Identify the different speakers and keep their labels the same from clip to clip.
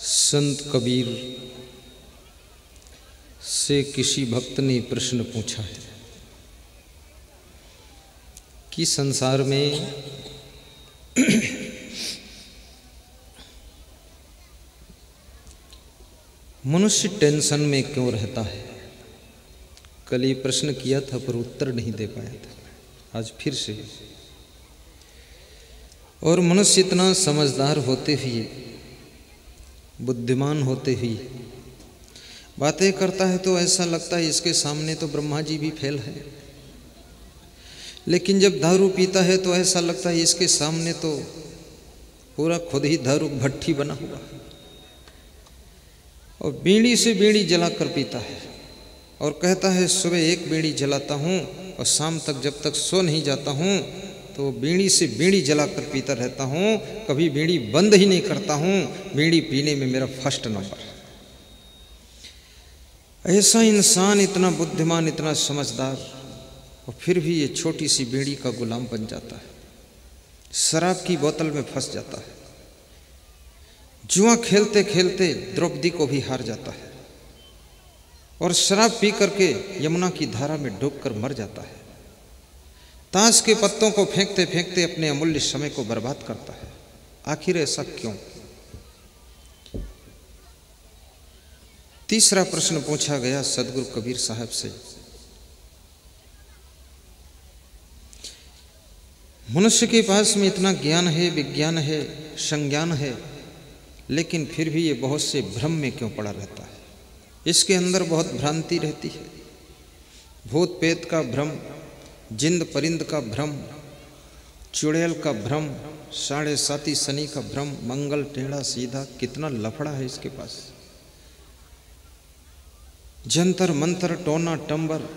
Speaker 1: संत कबीर से किसी भक्त ने प्रश्न पूछा है कि संसार में मनुष्य टेंशन में क्यों रहता है। कल ये प्रश्न किया था पर उत्तर नहीं दे पाया था, आज फिर से। और मनुष्य इतना समझदार होते हुए, बुद्धिमान होते हुए बातें करता है तो ऐसा लगता है इसके सामने तो ब्रह्मा जी भी फेल है। लेकिन जब दारू पीता है तो ऐसा लगता है इसके सामने तो पूरा खुद ही दारू भट्टी बना हुआ है। और बीड़ी से बीड़ी जलाकर पीता है और कहता है सुबह एक बीड़ी जलाता हूँ और शाम तक जब तक सो नहीं जाता हूँ तो बीड़ी से बीड़ी जलाकर पीता रहता हूँ, कभी बीड़ी बंद ही नहीं करता हूँ। बीड़ी पीने में मेरा फर्स्ट नंबर है। ऐसा इंसान इतना बुद्धिमान, इतना समझदार, और फिर भी ये छोटी सी बीड़ी का गुलाम बन जाता है, शराब की बोतल में फंस जाता है, जुआ खेलते खेलते द्रौपदी को भी हार जाता है और शराब पी करके यमुना की धारा में डूबकर मर जाता है। ताश के पत्तों को फेंकते फेंकते अपने अमूल्य समय को बर्बाद करता है। आखिर ऐसा क्यों? तीसरा प्रश्न पूछा गया सदगुरु कबीर साहब से। मनुष्य के पास में इतना ज्ञान है, विज्ञान है, संज्ञान है, लेकिन फिर भी ये बहुत से भ्रम में क्यों पड़ा रहता है। इसके अंदर बहुत भ्रांति रहती है। भूत पेत का भ्रम, जिंद परिंद का भ्रम, चुड़ैल का भ्रम, साढ़े साती शनि का भ्रम, मंगल टेढ़ा सीधा, कितना लफड़ा है इसके पास। जंतर मंतर टोना टंबर,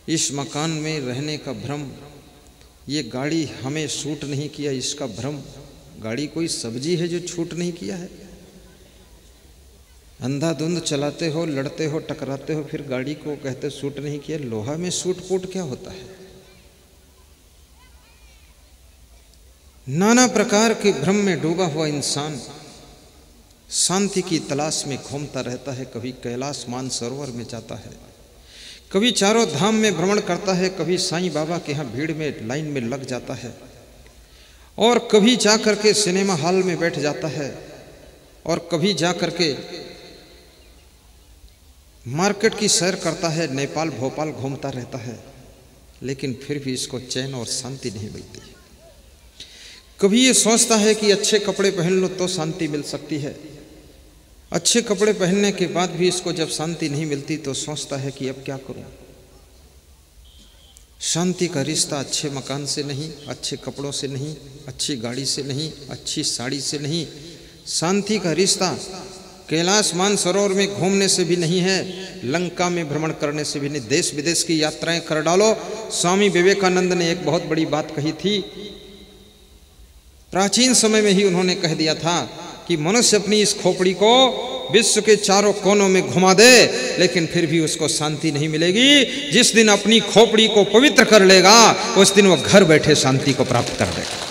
Speaker 1: इस मकान में रहने का भ्रम, ये गाड़ी हमें सूट नहीं किया इसका भ्रम। गाड़ी कोई सब्जी है जो छूट नहीं किया है। अंधाधुंध चलाते हो, लड़ते हो, टकराते हो, फिर गाड़ी को कहते सूट नहीं किया। लोहा में सूट फूट क्या होता है। नाना प्रकार के भ्रम में डूबा हुआ इंसान शांति की तलाश में घूमता रहता है। कभी कैलाश मानसरोवर में जाता है, कभी चारों धाम में भ्रमण करता है, कभी साईं बाबा के यहाँ भीड़ में लाइन में लग जाता है, और कभी जा करके सिनेमा हॉल में बैठ जाता है, और कभी जा करके मार्केट की सैर करता है, नेपाल भोपाल घूमता रहता है। लेकिन फिर भी इसको चैन और शांति नहीं मिलती। कभी ये सोचता है कि अच्छे कपड़े पहन लो तो शांति मिल सकती है। अच्छे कपड़े पहनने के बाद भी इसको जब शांति नहीं मिलती तो सोचता है कि अब क्या करूं। शांति का रिश्ता अच्छे मकान से नहीं, अच्छे कपड़ों से नहीं, अच्छी गाड़ी से नहीं, अच्छी साड़ी से नहीं। शांति का रिश्ता कैलाश मानसरोवर में घूमने से भी नहीं है, लंका में भ्रमण करने से भी नहीं। देश विदेश की यात्राएं कर डालो। स्वामी विवेकानंद ने एक बहुत बड़ी बात कही थी। प्राचीन समय में ही उन्होंने कह दिया था कि मनुष्य अपनी इस खोपड़ी को विश्व के चारों कोनों में घुमा दे, लेकिन फिर भी उसको शांति नहीं मिलेगी। जिस दिन अपनी खोपड़ी को पवित्र कर लेगा उस दिन वो घर बैठे शांति को प्राप्त कर देगा।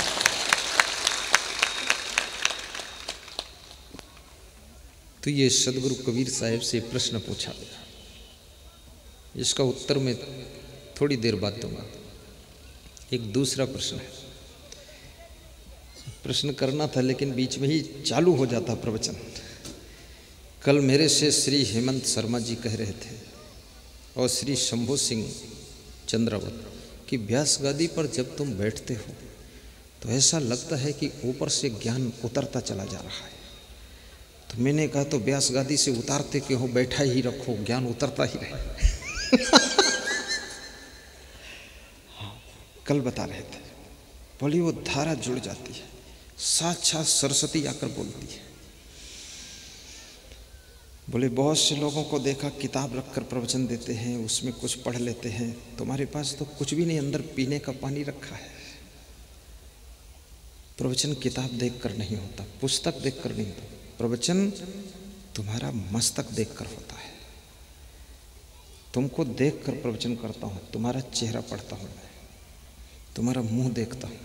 Speaker 1: तो ये सदगुरु कबीर साहब से प्रश्न पूछा गया, इसका उत्तर मैं थोड़ी देर बाद दूंगा। एक दूसरा प्रश्न है, प्रश्न करना था लेकिन बीच में ही चालू हो जाता प्रवचन। कल मेरे से श्री हेमंत शर्मा जी कह रहे थे और श्री शंभू सिंह चंद्रावत कि व्यास गादी पर जब तुम बैठते हो तो ऐसा लगता है कि ऊपर से ज्ञान उतरता चला जा रहा है। तो मैंने कहा तो व्यास गादी से उतारते क्यों हो, बैठा ही रखो, ज्ञान उतरता ही रहे। कल बता रहे थे, बोली वो धारा जुड़ जाती है, साक्षात सरस्वती आकर बोलती है। बोले बहुत से लोगों को देखा किताब रखकर प्रवचन देते हैं, उसमें कुछ पढ़ लेते हैं, तुम्हारे पास तो कुछ भी नहीं, अंदर पीने का पानी रखा है। प्रवचन किताब देखकर नहीं होता, पुस्तक देखकर नहीं होता, प्रवचन तुम्हारा मस्तक देखकर होता है। तुमको देखकर प्रवचन करता हूँ, तुम्हारा चेहरा पढ़ता हूँ मैं, तुम्हारा मुंह देखता हूँ,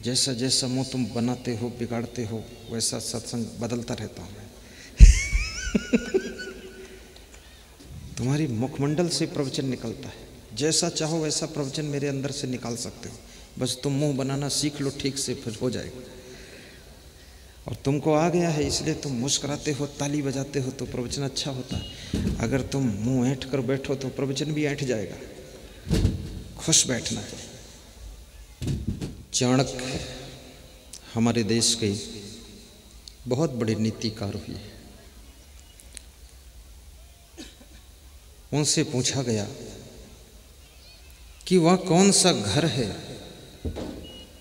Speaker 1: जैसा जैसा मुंह तुम बनाते हो बिगाड़ते हो वैसा सत्संग बदलता रहता हूँ मैं। तुम्हारी मुखमंडल से प्रवचन निकलता है, जैसा चाहो वैसा प्रवचन मेरे अंदर से निकाल सकते हो, बस तुम मुंह बनाना सीख लो ठीक से, फिर हो जाएगा। और तुमको आ गया है इसलिए तुम मुस्कुराते हो, ताली बजाते हो तो प्रवचन अच्छा होता है। अगर तुम मुंह ऐंठ कर बैठो तो प्रवचन भी ऐंठ जाएगा। खुश बैठना है। चाणक्य हमारे देश के बहुत बड़े नीतिकार हुए। उनसे पूछा गया कि वह कौन सा घर है,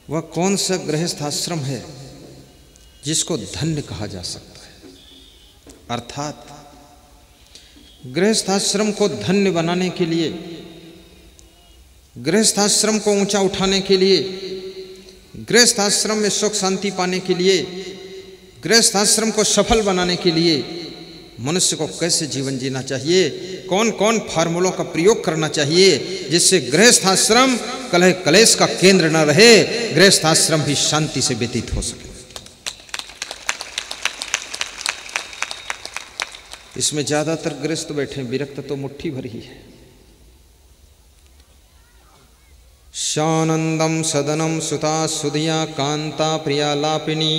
Speaker 1: वह कौन सा गृहस्थाश्रम है जिसको धन्य कहा जा सकता है। अर्थात गृहस्थाश्रम को धन्य बनाने के लिए, गृहस्थाश्रम को ऊंचा उठाने के लिए, गृहस्थाश्रम में सुख शांति पाने के लिए, गृहस्थाश्रम को सफल बनाने के लिए मनुष्य को कैसे जीवन जीना चाहिए, कौन कौन फार्मूलों का प्रयोग करना चाहिए जिससे गृहस्थाश्रम कलह कलेश का केंद्र न रहे, गृहस्थाश्रम भी शांति से व्यतीत हो सके। इसमें ज्यादातर गृहस्थ बैठे, विरक्त तो मुट्ठी भर ही है। शानंदम सदनम सुता सुधिया कांता प्रियालापिनी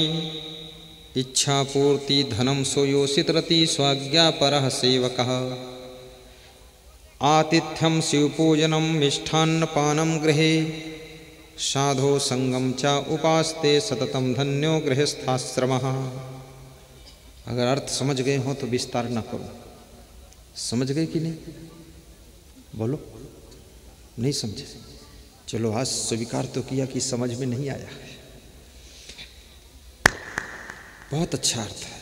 Speaker 1: इच्छा पूर्ति धनम सोयोषित रति स्वाज्ञा परः सेवकः आतिथ्यम शिवपूजनम मिष्ठान्न पानम गृहे साधो संगम च उपास्ते सततम धन्यो गृहस्थाश्रमः। अगर अर्थ समझ गए हो तो विस्तार न करो। समझ गए कि नहीं? बोलो। नहीं समझे? चलो आज स्वीकार तो किया कि समझ में नहीं आया है। बहुत अच्छा अर्थ है।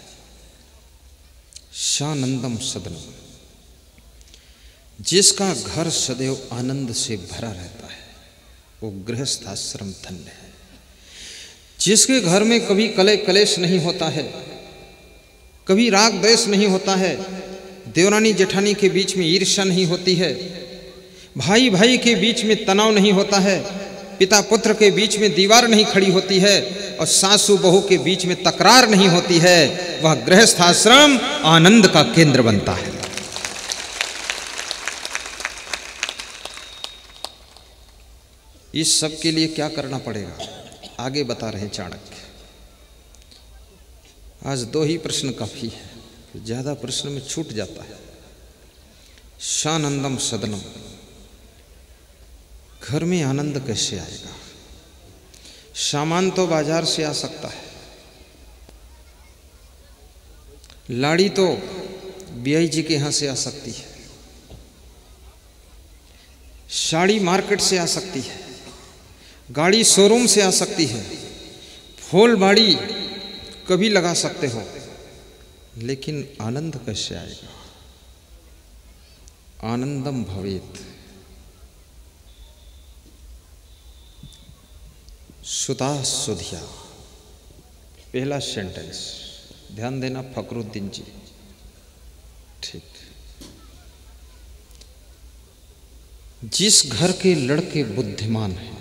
Speaker 1: शानंदम सदनम, जिसका घर सदैव आनंद से भरा रहता है वो गृहस्थाश्रम धन्य है। जिसके घर में कभी कलह कलेश नहीं होता है, कभी राग द्वेष नहीं होता है, देवरानी जेठानी के बीच में ईर्ष्या नहीं होती है, भाई भाई के बीच में तनाव नहीं होता है, पिता पुत्र के बीच में दीवार नहीं खड़ी होती है और सासू बहू के बीच में तकरार नहीं होती है, वह गृहस्थाश्रम आनंद का केंद्र बनता है। इस सब के लिए क्या करना पड़ेगा आगे बता रहे चाणक्य। आज 2 ही प्रश्न काफी है, ज्यादा प्रश्न में छूट जाता है। शानंदम सदनम, घर में आनंद कैसे आएगा? सामान तो बाजार से आ सकता है, लाड़ी तो बीआई जी के यहां से आ सकती है, साड़ी मार्केट से आ सकती है, गाड़ी शोरूम से आ सकती है, फूल बाड़ी कभी लगा सकते हो, लेकिन आनंद कैसे आएगा? आनंदम भवेत सुता सुधिया, पहला सेंटेंस ध्यान देना फकरुद्दीन जी। ठीक। जिस घर के लड़के बुद्धिमान हैं,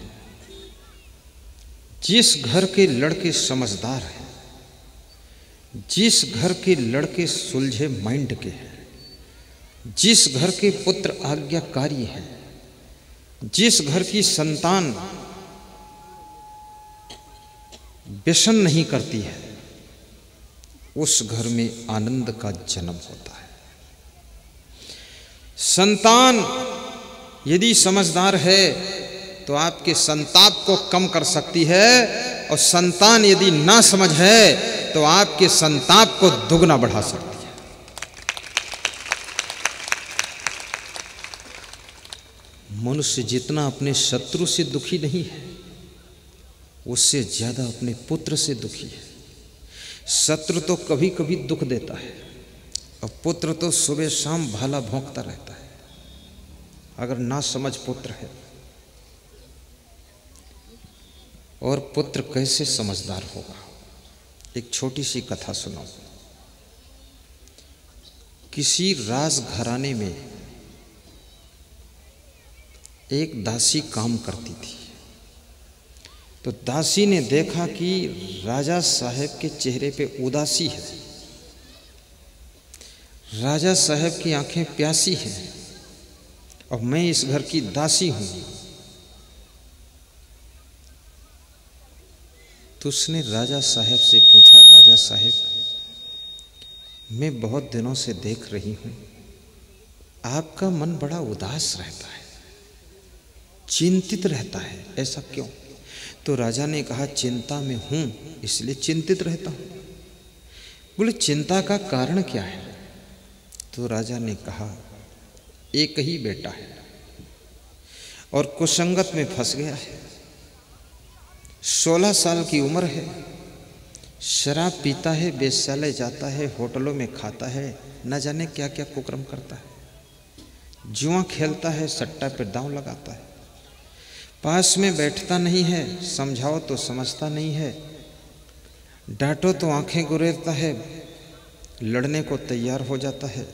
Speaker 1: जिस घर के लड़के समझदार हैं, जिस घर के लड़के सुलझे माइंड के हैं, जिस घर के पुत्र आज्ञाकारी हैं, जिस घर की संतान व्यसन नहीं करती है, उस घर में आनंद का जन्म होता है। संतान यदि समझदार है तो आपके संताप को कम कर सकती है, और संतान यदि ना समझ है तो आपके संताप को दुगना बढ़ा सकती है। मनुष्य जितना अपने शत्रु से दुखी नहीं है, उससे ज्यादा अपने पुत्र से दुखी है। शत्रु तो कभी कभी दुख देता है और पुत्र तो सुबह शाम भाला भौंकता रहता है। अगर ना समझ पुत्र है, और पुत्र कैसे समझदार होगा? एक छोटी सी कथा सुनाओ। किसी राज घराने में एक दासी काम करती थी। तो दासी ने देखा कि राजा साहब के चेहरे पे उदासी है, राजा साहब की आंखें प्यासी हैं और मैं इस घर की दासी हूं। तो उसने राजा साहब से पूछा, राजा साहब, मैं बहुत दिनों से देख रही हूं आपका मन बड़ा उदास रहता है, चिंतित रहता है, ऐसा क्यों? तो राजा ने कहा, चिंता में हूं इसलिए चिंतित रहता हूं। बोले, चिंता का कारण क्या है? तो राजा ने कहा, एक ही बेटा है और कुसंगत में फंस गया है, 16 साल की उम्र है, शराब पीता है, वेश्यालय जाता है, होटलों में खाता है, न जाने क्या क्या कुकर्म करता है, जुआ खेलता है, सट्टा पे दांव लगाता है, पास में बैठता नहीं है, समझाओ तो समझता नहीं है, डांटो तो आंखें गुरेरता है, लड़ने को तैयार हो जाता है,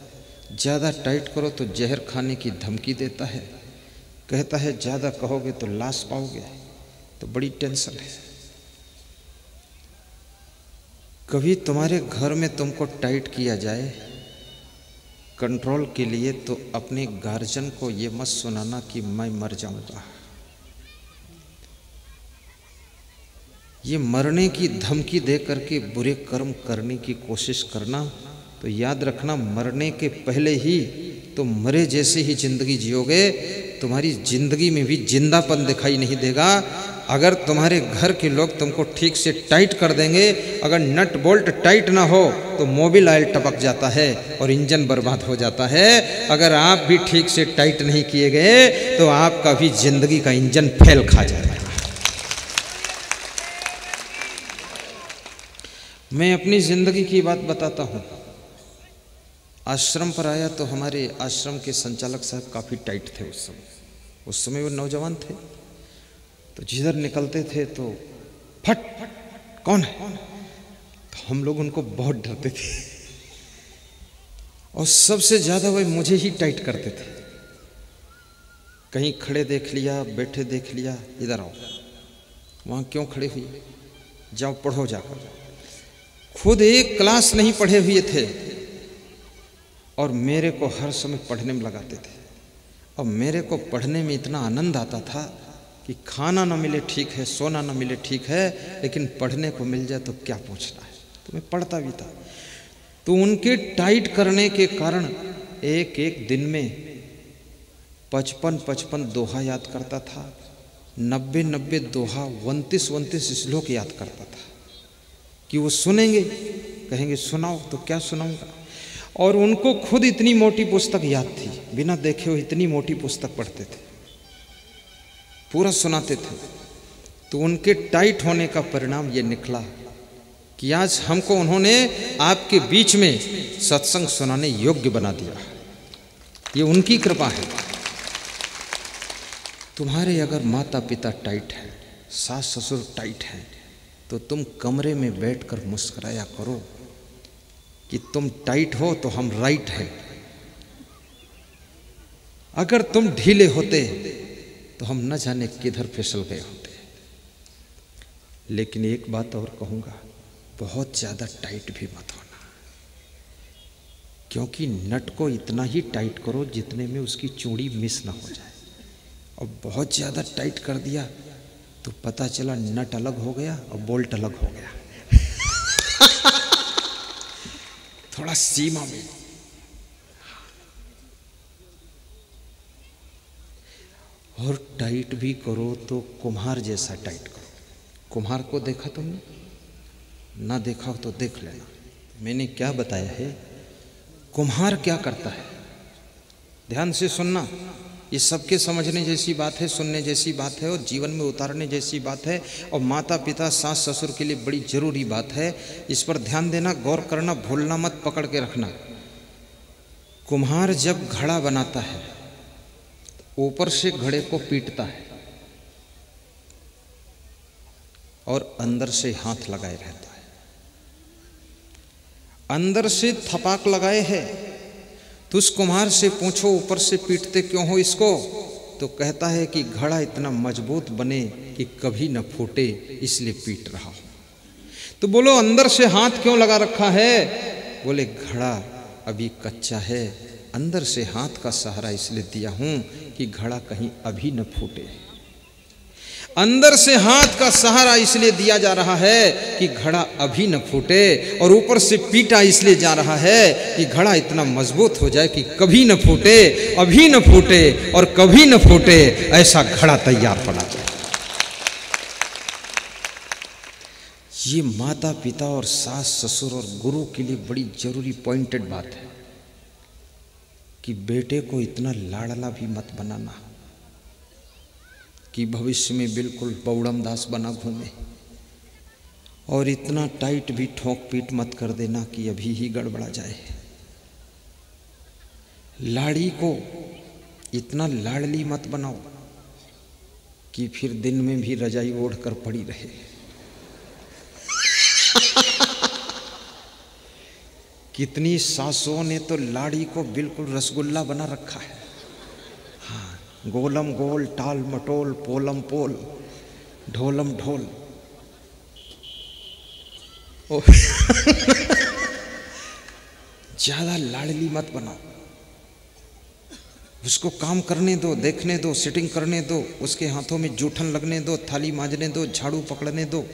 Speaker 1: ज़्यादा टाइट करो तो जहर खाने की धमकी देता है, कहता है ज़्यादा कहोगे तो लाश पाओगे, तो बड़ी टेंशन है। कभी तुम्हारे घर में तुमको टाइट किया जाए कंट्रोल के लिए तो अपने गार्जियन को ये मत सुनाना कि मैं मर जाऊंगा। ये मरने की धमकी दे करके बुरे कर्म करने की कोशिश करना, तो याद रखना मरने के पहले ही तो मरे जैसे ही जिंदगी जियोगे, तुम्हारी जिंदगी में भी जिंदापन दिखाई नहीं देगा। अगर तुम्हारे घर के लोग तुमको ठीक से टाइट कर देंगे, अगर नट बोल्ट टाइट ना हो तो मोबिल ऑयल टपक जाता है और इंजन बर्बाद हो जाता है। अगर आप भी ठीक से टाइट नहीं किए गए तो आपका भी जिंदगी का इंजन फेल खा जाएगा। मैं अपनी जिंदगी की बात बताता हूँ। आश्रम पर आया तो हमारे आश्रम के संचालक साहब काफ़ी टाइट थे उस समय वो नौजवान थे, तो जिधर निकलते थे तो फट कौन है, तो हम लोग उनको बहुत डरते थे और सबसे ज़्यादा वह मुझे ही टाइट करते थे। कहीं खड़े देख लिया, बैठे देख लिया, इधर आओ, वहाँ क्यों खड़े हुई, जाओ पढ़ो जाकर। खुद एक क्लास नहीं पढ़े हुए थे और मेरे को हर समय पढ़ने में लगाते थे, और मेरे को पढ़ने में इतना आनंद आता था कि खाना ना मिले ठीक है, सोना ना मिले ठीक है, लेकिन पढ़ने को मिल जाए तो क्या पूछना है। तो मैं पढ़ता भी था। तो उनके टाइट करने के कारण एक एक दिन में 55 दोहा याद करता था, 90 दोहा, 29 श्लोक याद करता था कि वो सुनेंगे, कहेंगे सुनाओ, तो क्या सुनाऊंगा। और उनको खुद इतनी मोटी पुस्तक याद थी, बिना देखे हुए इतनी मोटी पुस्तक पढ़ते थे, पूरा सुनाते थे। तो उनके टाइट होने का परिणाम ये निकला कि आज हमको उन्होंने आपके बीच में सत्संग सुनाने योग्य बना दिया। ये उनकी कृपा है। तुम्हारे अगर माता पिता टाइट है, सास ससुर टाइट है, तो तुम कमरे में बैठकर मुस्कुराया करो कि तुम टाइट हो तो हम राइट है। अगर तुम ढीले होते तो हम न जाने किधर फिसल गए होते। लेकिन एक बात और कहूँगा, बहुत ज़्यादा टाइट भी मत होना, क्योंकि नट को इतना ही टाइट करो जितने में उसकी चूड़ी मिस ना हो जाए। और बहुत ज़्यादा टाइट कर दिया तो पता चला नट अलग हो गया और बोल्ट अलग हो गया। थोड़ा सीमा में। और टाइट भी करो तो कुम्हार जैसा टाइट करो। कुम्हार को देखा तुमने? ना देखा हो तो देख लेना। मैंने क्या बताया है, कुम्हार क्या करता है, ध्यान से सुनना। ये सबके समझने जैसी बात है, सुनने जैसी बात है और जीवन में उतारने जैसी बात है, और माता पिता सास ससुर के लिए बड़ी जरूरी बात है। इस पर ध्यान देना, गौर करना, भूलना मत, पकड़ के रखना। कुम्हार जब घड़ा बनाता है, ऊपर से घड़े को पीटता है और अंदर से हाथ लगाए रहता है। अंदर से थपाक लगाए है तो उस कुम्हार से पूछो ऊपर से पीटते क्यों हो इसको, तो कहता है कि घड़ा इतना मजबूत बने कि कभी न फूटे, इसलिए पीट रहा हूं। तो बोलो अंदर से हाथ क्यों लगा रखा है? बोले घड़ा अभी कच्चा है, अंदर से हाथ का सहारा इसलिए दिया हूं कि घड़ा कहीं अभी न फूटे। अंदर से हाथ का सहारा इसलिए दिया जा रहा है कि घड़ा अभी न फूटे, और ऊपर से पीटा इसलिए जा रहा है कि घड़ा इतना मजबूत हो जाए कि कभी न फूटे, अभी न फूटे और कभी न फूटे, ऐसा घड़ा तैयार पड़ा जाए। ये माता पिता और सास ससुर और गुरु के लिए बड़ी जरूरी पॉइंटेड बात है कि बेटे को इतना लाड़ला भी मत बनाना कि भविष्य में बिल्कुल बौड़म दास बना घूमे, और इतना टाइट भी ठोक पीट मत कर देना कि अभी ही गड़बड़ा जाए। लाड़ी को इतना लाड़ली मत बनाओ कि फिर दिन में भी रजाई ओढ़ कर पड़ी रहे। कितनी सासों ने तो लाड़ी को बिल्कुल रसगुल्ला बना रखा है। हाँ, गोलम गोल, टाल मटोल, पोलम पोल, ढोलम ढोल। ज्यादा लाड़ली मत बनाओ, उसको काम करने दो, देखने दो, सिटिंग करने दो, उसके हाथों में जूठन लगने दो, थाली मांजने दो, झाड़ू पकड़ने दो,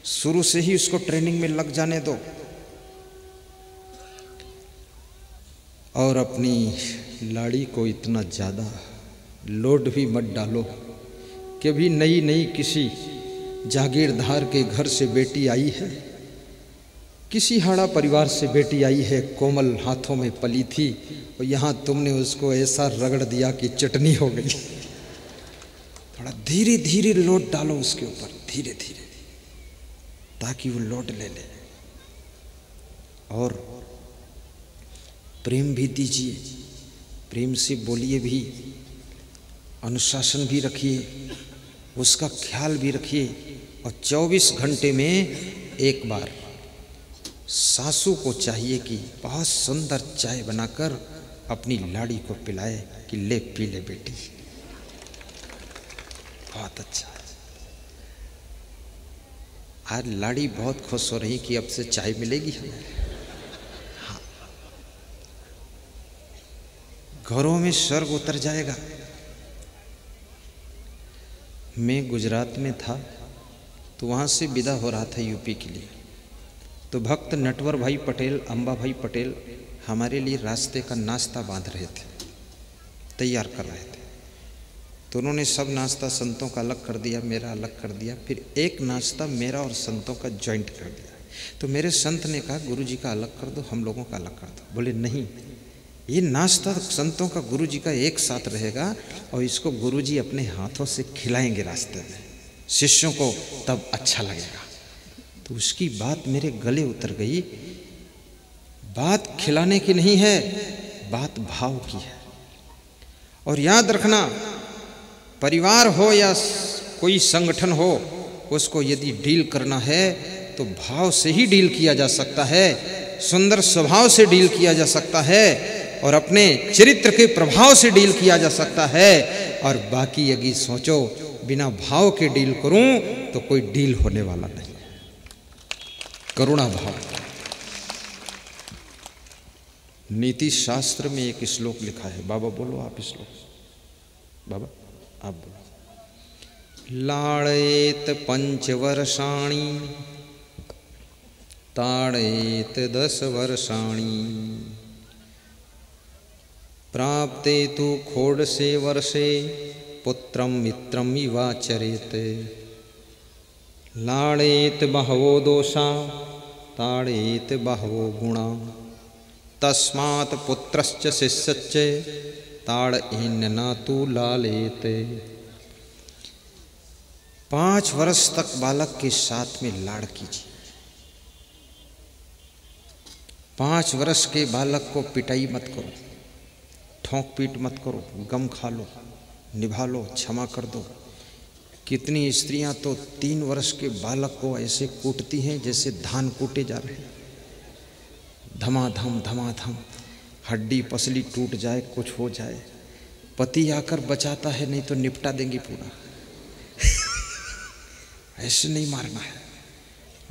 Speaker 1: शुरू से ही उसको ट्रेनिंग में लग जाने दो। और अपनी लाड़ी को इतना ज़्यादा लोड भी मत डालो कि भी नई नई किसी जागीरदार के घर से बेटी आई है, किसी हाड़ा परिवार से बेटी आई है, कोमल हाथों में पली थी, और यहाँ तुमने उसको ऐसा रगड़ दिया कि चटनी हो गई। थोड़ा धीरे धीरे लोड डालो उसके ऊपर, धीरे धीरे, ताकि वो लोड ले ले। और प्रेम भी दीजिए, प्रेम से बोलिए भी, अनुशासन भी रखिए, उसका ख्याल भी रखिए। और 24 घंटे में एक बार सासू को चाहिए कि बहुत सुंदर चाय बनाकर अपनी लाड़ी को पिलाए कि ले पी ले बेटी, बहुत अच्छा है। आज लाड़ी बहुत खुश हो रही कि अब से चाय मिलेगी हमें। हाँ, घरों में स्वर्ग उतर जाएगा। मैं गुजरात में था तो वहाँ से विदा हो रहा था यूपी के लिए, तो भक्त नटवर भाई पटेल, अंबा भाई पटेल हमारे लिए रास्ते का नाश्ता बांध रहे थे, तैयार कर रहे थे। तो उन्होंने सब नाश्ता संतों का अलग कर दिया, मेरा अलग कर दिया, फिर एक नाश्ता मेरा और संतों का जॉइंट कर दिया। तो मेरे संत ने कहा गुरु जी का अलग कर दो, हम लोगों का अलग कर दो। बोले नहीं, ये नाश्ता संतों का गुरु जी का एक साथ रहेगा और इसको गुरु जी अपने हाथों से खिलाएंगे रास्ते में, शिष्यों को तब अच्छा लगेगा। तो उसकी बात मेरे गले उतर गई। बात खिलाने की नहीं है, बात भाव की है। और याद रखना, परिवार हो या कोई संगठन हो, उसको यदि डील करना है तो भाव से ही डील किया जा सकता है, सुंदर स्वभाव से डील किया जा सकता है, और अपने चरित्र के प्रभाव से डील किया जा सकता है। और बाकी यदि सोचो बिना भाव के डील करूं तो कोई डील होने वाला नहीं। करुणा भाव। नीति शास्त्र में एक श्लोक लिखा है, बाबा बोलो आप श्लोक, बाबा आप बोलो। लाड़ेत पंचवर्षाणि ताड़ेत 10 वर्षाणि प्राप्ते तु खोडसे वर्षे पुत्रम मित्रम इवाचरेत। लाड़ेत बहवो दोषा ताड़ेत बहवो गुणा तस्मात् पुत्रश्च शिष्यश्च ताड़ेन न तु लालेत। 5 वर्ष तक बालक के साथ में लाड़ कीजिए। 5 वर्ष के बालक को पिटाई मत करो, ठोंक पीट मत करो, गम खा लो, निभा लो, क्षमा कर दो। कितनी स्त्रियां तो 3 वर्ष के बालक को ऐसे कूटती हैं जैसे धान कूटे जा रहे हैं, धमाधम धमाधम, हड्डी पसली टूट जाए, कुछ हो जाए, पति आकर बचाता है, नहीं तो निपटा देंगी पूरा। ऐसे नहीं मारना है।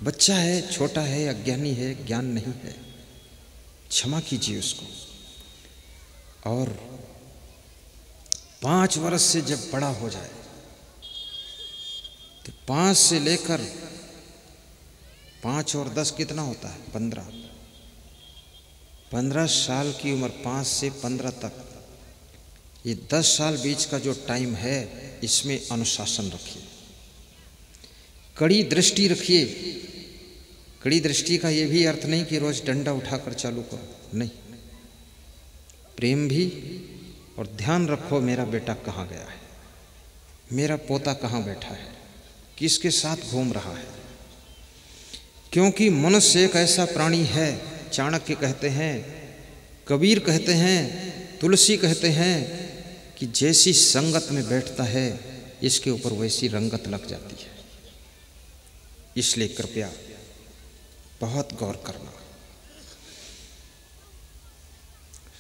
Speaker 1: बच्चा है, छोटा है, अज्ञानी है, ज्ञान नहीं है, क्षमा कीजिए उसको। और 5 वर्ष से जब बड़ा हो जाए तो 5 से लेकर 5 और 10 कितना होता है? 15 साल की उम्र, 5 से 15 तक, ये 10 साल बीच का जो टाइम है, इसमें अनुशासन रखिए, कड़ी दृष्टि रखिए। कड़ी दृष्टि का ये भी अर्थ नहीं कि रोज डंडा उठाकर चालू करो, नहीं। प्रेम भी, और ध्यान रखो मेरा बेटा कहाँ गया है, मेरा पोता कहाँ बैठा है, किसके साथ घूम रहा है। क्योंकि मनुष्य एक ऐसा प्राणी है, चाणक्य कहते हैं, कबीर कहते हैं, तुलसी कहते हैं कि जैसी संगत में बैठता है इसके ऊपर वैसी रंगत लग जाती है। इसलिए कृपया बहुत गौर करना।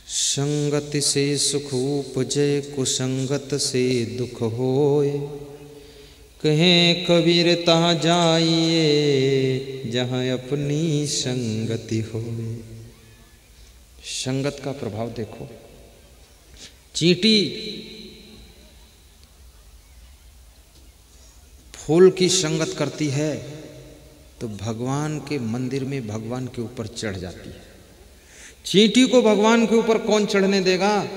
Speaker 1: संगत से सुख उपजे, कुसंगत से दुख होए। कहें कबीर तहाँ जाइए, जहाँ अपनी संगति होए। संगत का प्रभाव देखो। चींटी फूल की संगत करती है तो भगवान के मंदिर में भगवान के ऊपर चढ़ जाती है। चींटी को भगवान के ऊपर कौन चढ़ने देगा?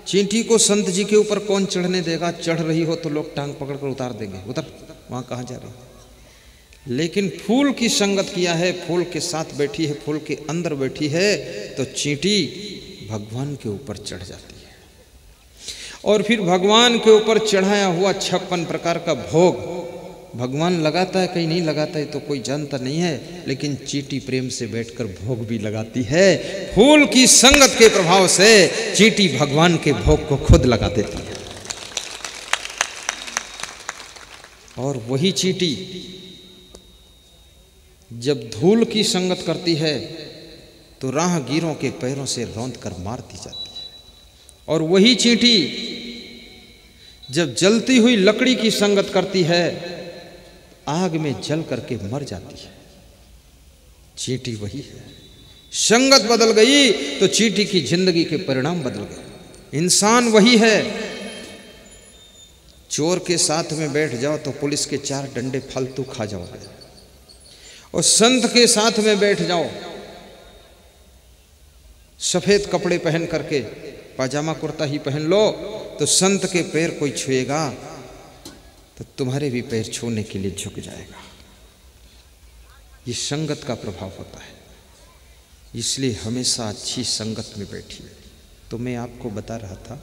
Speaker 1: चींटी को संत जी के ऊपर कौन चढ़ने देगा? चढ़ रही हो तो लोग टांग पकड़कर उतार देंगे, उतर, वहां कहाँ जा रही। लेकिन फूल की संगत किया है, फूल के साथ बैठी है, फूल के अंदर बैठी है, तो चींटी भगवान के ऊपर चढ़ जाती है। और फिर भगवान के ऊपर चढ़ाया हुआ 56 प्रकार का भोग भगवान लगाता है, कहीं नहीं लगाता है तो कोई जानता नहीं है, लेकिन चींटी प्रेम से बैठकर भोग भी लगाती है। फूल की संगत के प्रभाव से चींटी भगवान के भोग को खुद लगा देती है। और वही चींटी जब धूल की संगत करती है तो राहगीरों के पैरों से रौंद कर मार दी जाती है। और वही चींटी जब जलती हुई लकड़ी की संगत करती है, आग में जल करके मर जाती है। चींटी वही है। संगत बदल गई तो चींटी की जिंदगी के परिणाम बदल गए। इंसान वही है। चोर के साथ में बैठ जाओ तो पुलिस के 4 डंडे फालतू खा जाओगे, और संत के साथ में बैठ जाओ, सफेद कपड़े पहन करके, पाजामा कुर्ता ही पहन लो, तो संत के पैर कोई छुएगा तो तुम्हारे भी पैर छूने के लिए झुक जाएगा। ये संगत का प्रभाव होता है। इसलिए हमेशा अच्छी संगत में बैठिए। तो मैं आपको बता रहा था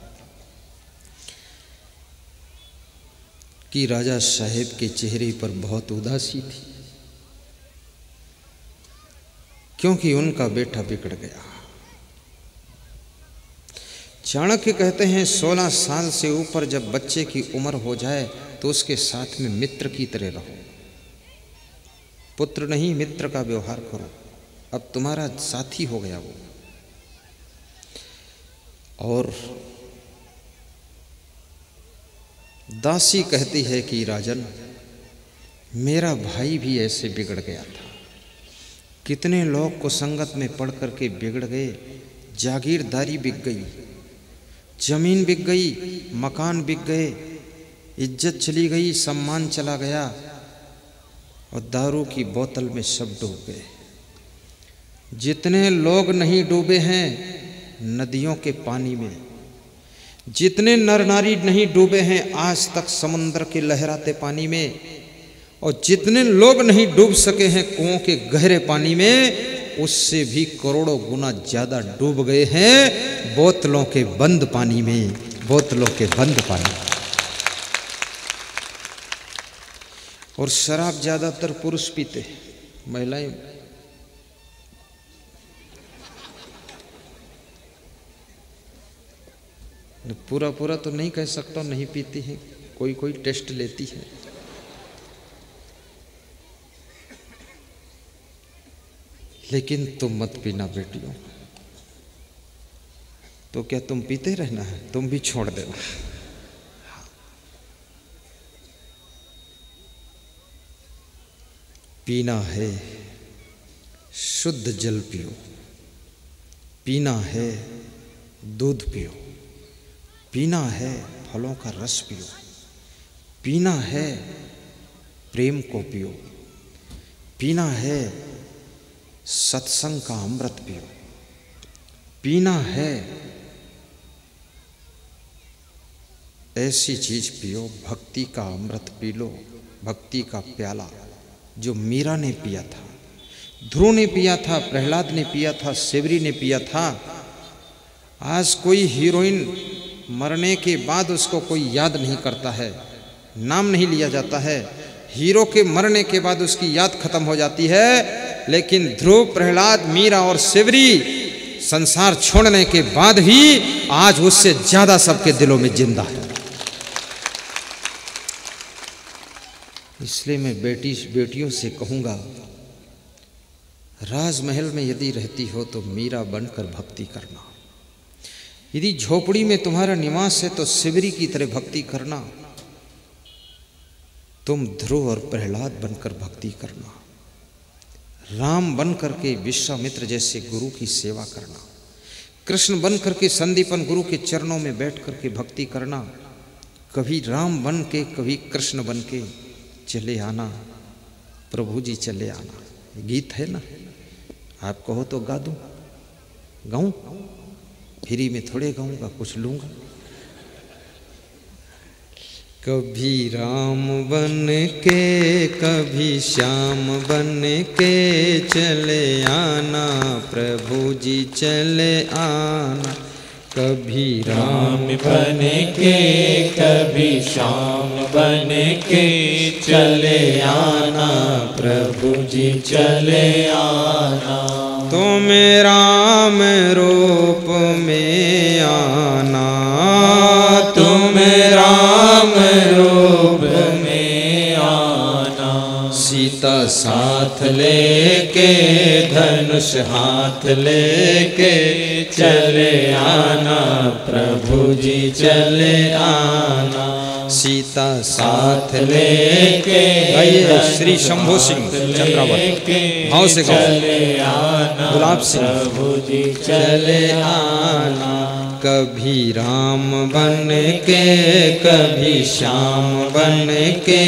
Speaker 1: कि राजा साहेब के चेहरे पर बहुत उदासी थी, क्योंकि उनका बेटा बिगड़ गया। चाणक्य कहते हैं 16 साल से ऊपर जब बच्चे की उम्र हो जाए तो उसके साथ में मित्र की तरह रहो। पुत्र नहीं, मित्र का व्यवहार करो। अब तुम्हारा साथी हो गया वो। और दासी कहती है कि राजन, मेरा भाई भी ऐसे बिगड़ गया था। कितने लोग को संगत में पढ़ करके बिगड़ गए। जागीरदारी बिक गई, जमीन बिक गई, मकान बिक गए, इज्जत चली गई, सम्मान चला गया, और दारू की बोतल में सब डूब गए। जितने लोग नहीं डूबे हैं नदियों के पानी में, जितने नर नारी नहीं डूबे हैं आज तक समुद्र के लहराते पानी में, और जितने लोग नहीं डूब सके हैं कुओं के गहरे पानी में, उससे भी करोड़ों गुना ज्यादा डूब गए हैं बोतलों के बंद पानी में, बोतलों के बंद पानी। और शराब ज्यादातर पुरुष पीते, महिलाएं पूरा तो नहीं कह सकता नहीं पीती है, कोई कोई टेस्ट लेती है। लेकिन तुम मत पीना बेटियों, तो क्या तुम पीते रहना है? तुम भी छोड़ देना। पीना है शुद्ध जल पियो, पीना है दूध पियो, पीना है फलों का रस पियो, पीना है प्रेम को पियो, पीना है सत्संग का अमृत पियो, पीना है ऐसी चीज पियो, भक्ति का अमृत पी लो, भक्ति का प्याला जो मीरा ने पिया था, ध्रुव ने पिया था, प्रहलाद ने पिया था, सेवरी ने पिया था। आज कोई हीरोइन मरने के बाद उसको कोई याद नहीं करता है, नाम नहीं लिया जाता है। हीरो के मरने के बाद उसकी याद खत्म हो जाती है, लेकिन ध्रुव, प्रहलाद, मीरा और सेवरी संसार छोड़ने के बाद भी आज उससे ज्यादा सबके दिलों में जिंदा है। इसलिए मैं बेटियों से कहूंगा, राजमहल में यदि रहती हो तो मीरा बनकर भक्ति करना, यदि झोपड़ी में तुम्हारा निवास है तो सेवरी की तरह भक्ति करना, तुम ध्रुव और प्रहलाद बनकर भक्ति करना, राम बनकर के विश्वामित्र जैसे गुरु की सेवा करना, कृष्ण बनकर के संदीपन गुरु के चरणों में बैठ करके भक्ति करना, कभी राम बन के कभी कृष्ण बन के चले आना, प्रभु जी चले आना। गीत है ना, आप कहो तो गा दूं, गाऊं? फ्री में थोड़े गाऊंगा, कुछ लूंगा। कभी राम बन के कभी श्याम बन के चले आना, प्रभु जी चले आना। कभी
Speaker 2: राम बन के कभी श्याम बन के चले आना, प्रभु जी चले आना।
Speaker 1: तुम राम रूप में आना,
Speaker 2: तुम राम रूप में आना। सीता साथ लेके धनुष हाथ लेके चले आना, प्रभु जी चले आना।
Speaker 1: सीता साथ
Speaker 2: लेके
Speaker 1: श्री शंभू सिंह चंद्रावत भाव से
Speaker 2: चले आना,
Speaker 1: गुलाब सिंह
Speaker 2: प्रभु जी चले आना।
Speaker 1: कभी राम बन के कभी श्याम बन के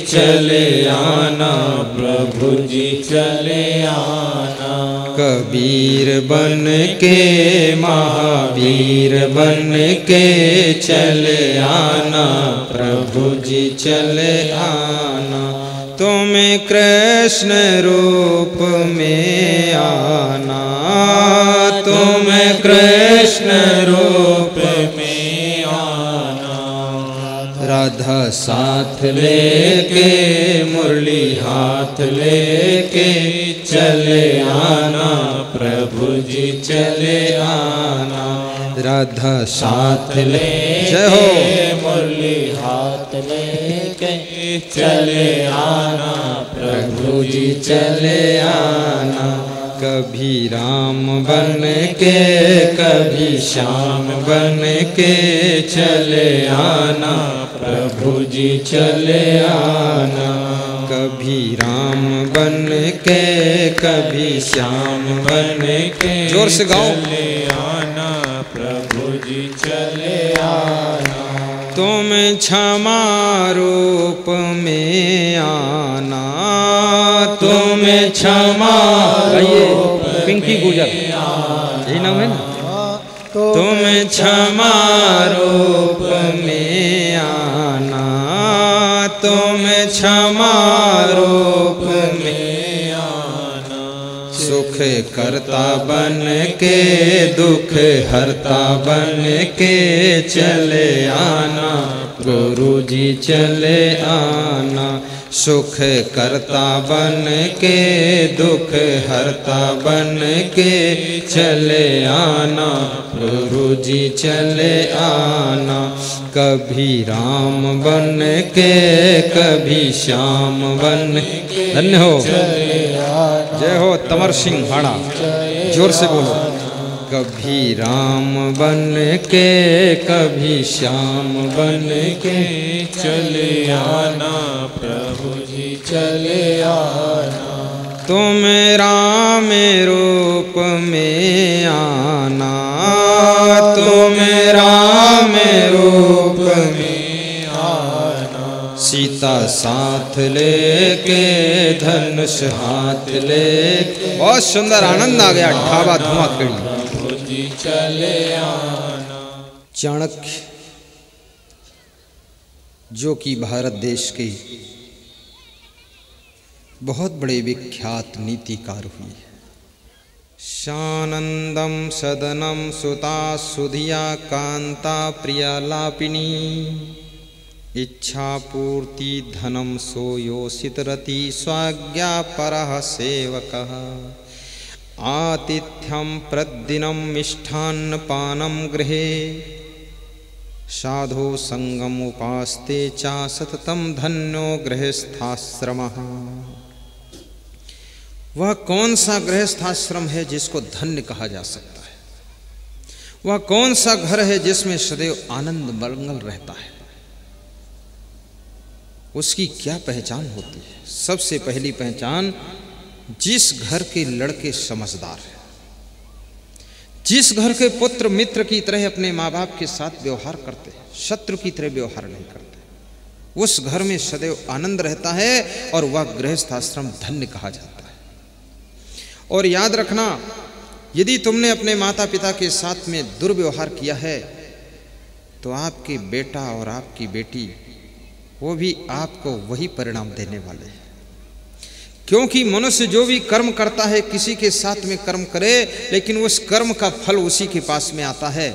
Speaker 2: चले आना, प्रभु जी चले आना।
Speaker 1: कबीर बन के महावीर बन के चले आना, प्रभु जी चले आना। तुम कृष्ण रूप में आना, तुम कृष्ण रूप में आना। राधा साथ लेके मुरली हाथ लेके चले आना, प्रभु जी चले आना। राधा साथ ले जय हो,
Speaker 2: मुरली हाथ लेके चले आना, प्रभु जी चले आना।
Speaker 1: कभी राम बन के कभी श्याम बन के चले आना,
Speaker 2: प्रभु जी चले आना।
Speaker 1: कभी राम बन के कभी श्याम बन के जोर से गाओ,
Speaker 2: चले आना, प्रभु जी चले आना।
Speaker 1: तुम क्षमा रूप में आना,
Speaker 2: तुम क्षमा रूप
Speaker 1: पिंकी गुजर यही नाम है ना। तुम क्षमा रूप में आना, तुम क्षमा रूप में
Speaker 2: आना।
Speaker 1: सुख करता बन के दुख हरता बन के चले आना, गुरु जी चले आना। सुख करता बन के दुख हरता बन के चले आना, प्रभु जी चले आना। कभी राम बन के कभी श्याम बन के धन्य हो, जय हो तमर सिंह हाड़ा, जोर से बोलो। कभी राम बन के कभी श्याम बन के
Speaker 2: चले आना प्रभु जी चले आना।
Speaker 1: तुम राम रूप में आना,
Speaker 2: तुम राम रूप में आना।
Speaker 1: सीता साथ लेके धनुष हाथ लेके। बहुत सुंदर आनंद आ गया, ढाबा धुआं खड़ी।
Speaker 2: प्रभु जी चले आना।
Speaker 1: चाणक्य जो कि भारत देश के बहुत बड़े विख्यात नीतिकार हुए। शानंदम सदनम सुता सुधिया कांता प्रियालापिनी इच्छा पूर्ति धनम सोयोषित रति स्वाज्ञा परः सेवकः आतिथ्यम प्रदिनम मिष्ठान्न पानम गृहे साधु संगम उपास्ते चा सततम धन्यो गृहस्थाश्रमः। वह कौन सा गृहस्थाश्रम है जिसको धन्य कहा जा सकता है? वह कौन सा घर है जिसमें सदैव आनंद मंगल रहता है? उसकी क्या पहचान होती है? सबसे पहली पहचान, जिस घर के लड़के समझदार हैं, जिस घर के पुत्र मित्र की तरह अपने माँ बाप के साथ व्यवहार करते हैं, शत्रु की तरह व्यवहार नहीं करते, उस घर में सदैव आनंद रहता है और वह गृहस्थाश्रम धन्य कहा जाता है। और याद रखना, यदि तुमने अपने माता पिता के साथ में दुर्व्यवहार किया है तो आपके बेटा और आपकी बेटी वो भी आपको वही परिणाम देने वाले हैं। क्योंकि मनुष्य जो भी कर्म करता है, किसी के साथ में कर्म करे, लेकिन उस कर्म का फल उसी के पास में आता है।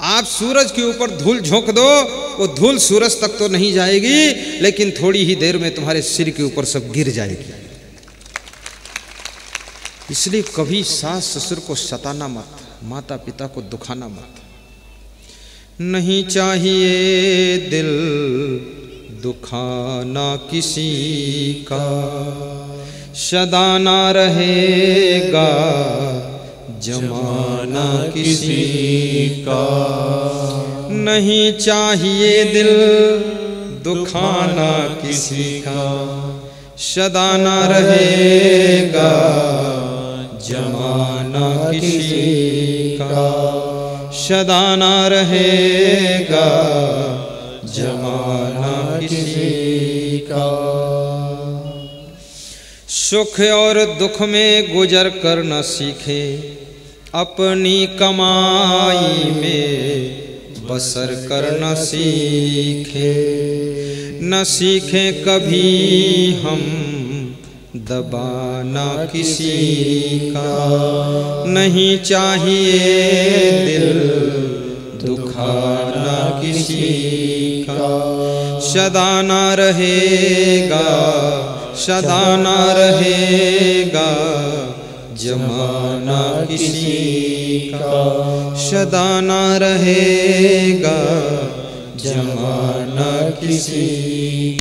Speaker 1: आप सूरज के ऊपर धूल झोंक दो, वो धूल सूरज तक तो नहीं जाएगी, लेकिन थोड़ी ही देर में तुम्हारे सिर के ऊपर सब गिर जाएगी। इसलिए कभी सास ससुर को सताना मत, माता पिता को दुखाना मत। नहीं चाहिए दिल दुखाना किसी का, सदा ना रहेगा जमाना किसी का। नहीं चाहिए दिल दुखाना किसी का, सदा ना रहेगा जमाना किसी का, सदा ना रहेगा जमाना किसी का। सुख और दुख में गुजर कर न सीखे, अपनी कमाई में बसर कर न सीखे। न सीखे कभी हम दबाना किसी का। नहीं चाहिए दिल दुखाना किसी का, सदा ना रहेगा, सदा ना रहेगा जमाना किसी का, सदा ना रहेगा जमाना किसी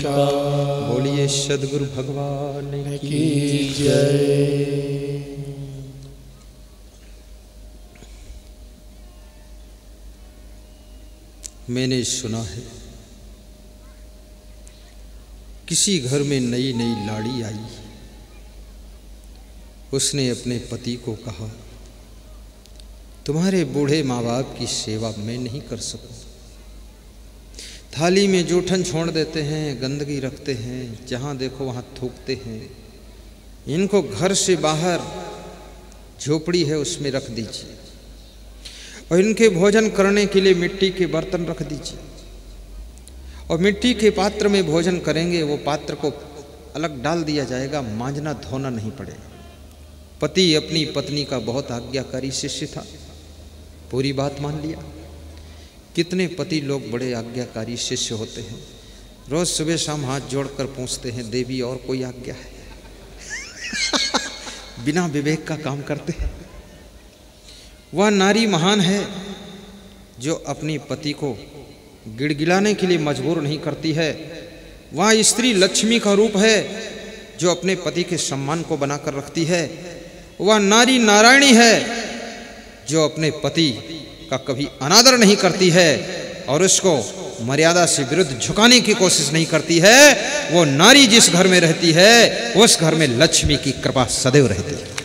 Speaker 1: का। बोलिए सद्गुरु भगवान की जय। मैंने सुना है किसी घर में नई नई लाड़ी आई, उसने अपने पति को कहा, तुम्हारे बूढ़े माँ बाप की सेवा मैं नहीं कर सकूं। थाली में जूठन छोड़ देते हैं, गंदगी रखते हैं, जहाँ देखो वहाँ थूकते हैं। इनको घर से बाहर झोपड़ी है उसमें रख दीजिए और इनके भोजन करने के लिए मिट्टी के बर्तन रख दीजिए और मिट्टी के पात्र में भोजन करेंगे। वो पात्र को अलग डाल दिया जाएगा, मांजना धोना नहीं पड़ेगा। पति अपनी पत्नी का बहुत आज्ञाकारी शिष्य था, पूरी बात मान लिया। कितने पति लोग बड़े आज्ञाकारी शिष्य होते हैं, रोज सुबह शाम हाथ जोड़कर पूछते हैं, देवी और कोई आज्ञा है? बिना विवेक का काम करते हैं। वह नारी महान है जो अपनी पति को गिड़गिड़ाने के लिए मजबूर नहीं करती है। वह स्त्री लक्ष्मी का रूप है जो अपने पति के सम्मान को बनाकर रखती है। वह नारी नारायणी है जो अपने पति का कभी अनादर नहीं करती है और उसको मर्यादा से विरुद्ध झुकाने की कोशिश नहीं करती है, वो नारी जिस घर में रहती है उस घर में लक्ष्मी की कृपा सदैव रहती है।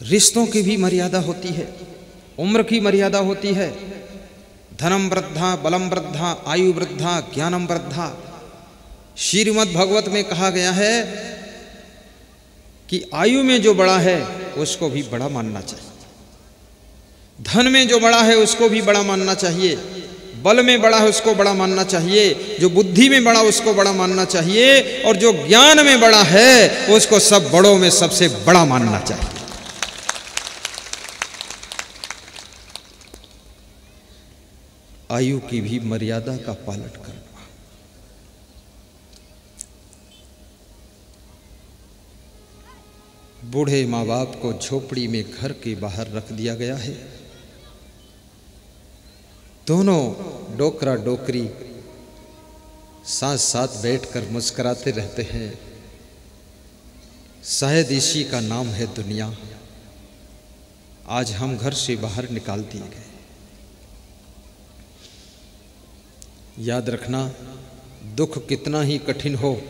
Speaker 1: रिश्तों की भी मर्यादा होती है, उम्र की मर्यादा होती है। धनम वृद्धा, बलम वृद्धा, आयु वृद्धा, ज्ञानम वृद्धा। श्रीमद् भागवत में कहा गया है कि आयु में जो बड़ा है उसको भी बड़ा मानना चाहिए, धन में जो बड़ा है उसको भी बड़ा मानना चाहिए, बल में बड़ा है उसको बड़ा मानना चाहिए, जो बुद्धि में बड़ा उसको बड़ा मानना चाहिए, और जो ज्ञान में बड़ा है उसको सब बड़ों में सबसे बड़ा मानना चाहिए। आयु की भी मर्यादा का पालन करना। बूढ़े माँ बाप को झोपड़ी में घर के बाहर रख दिया गया है। दोनों डोकरा डोकरी साथ साथ बैठकर मुस्कुराते रहते हैं। शायद इसी का नाम है दुनिया। आज हम घर से बाहर निकाल दिए गए। याद रखना, दुख कितना ही कठिन हो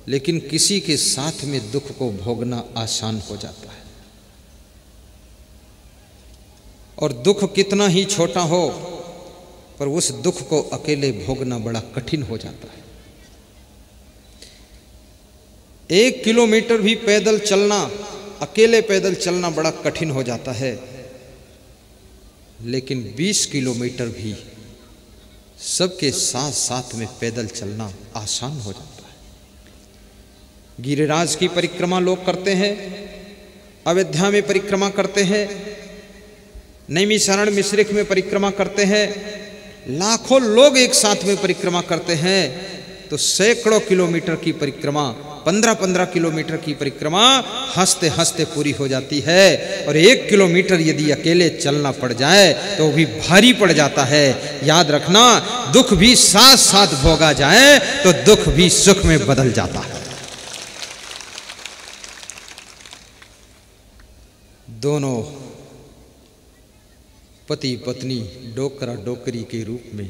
Speaker 1: लेकिन किसी के साथ में दुख को भोगना आसान हो जाता है, और दुख कितना ही छोटा हो पर उस दुख को अकेले भोगना बड़ा कठिन हो जाता है। 1 किलोमीटर भी पैदल चलना, अकेले पैदल चलना बड़ा कठिन हो जाता है, लेकिन 20 किलोमीटर भी सबके साथ साथ में पैदल चलना आसान हो जाता है। गिरिराज की परिक्रमा लोग करते हैं, अयोध्या में परिक्रमा करते हैं, नैमिषारण्य मिश्रिक में परिक्रमा करते हैं, लाखों लोग एक साथ में परिक्रमा करते हैं, तो सैकड़ों किलोमीटर की परिक्रमा, 15-15 किलोमीटर की परिक्रमा हंसते हंसते पूरी हो जाती है। और 1 किलोमीटर यदि अकेले चलना पड़ जाए तो भी भारी पड़ जाता है। याद रखना, दुख भी साथ साथ भोगा जाए तो दुख भी सुख में बदल जाता है। दोनों पति पत्नी डोकरा डोकरी के रूप में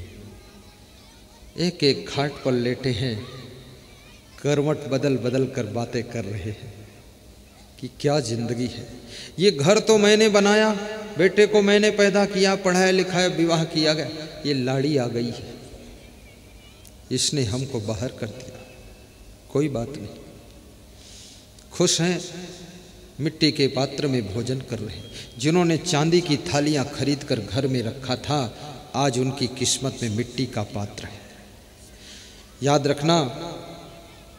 Speaker 1: एक एक खाट पर लेटे हैं, करवट बदल बदल कर बातें कर रहे हैं कि क्या जिंदगी है। ये घर तो मैंने बनाया, बेटे को मैंने पैदा किया, पढ़ाया लिखाया, विवाह किया गया, ये लाड़ी आ गई है, इसने हमको बाहर कर दिया। कोई बात नहीं, खुश हैं, मिट्टी के पात्र में भोजन कर रहे हैं। जिन्होंने चांदी की थालियां खरीद कर घर में रखा था, आज उनकी किस्मत में मिट्टी का पात्र है। याद रखना,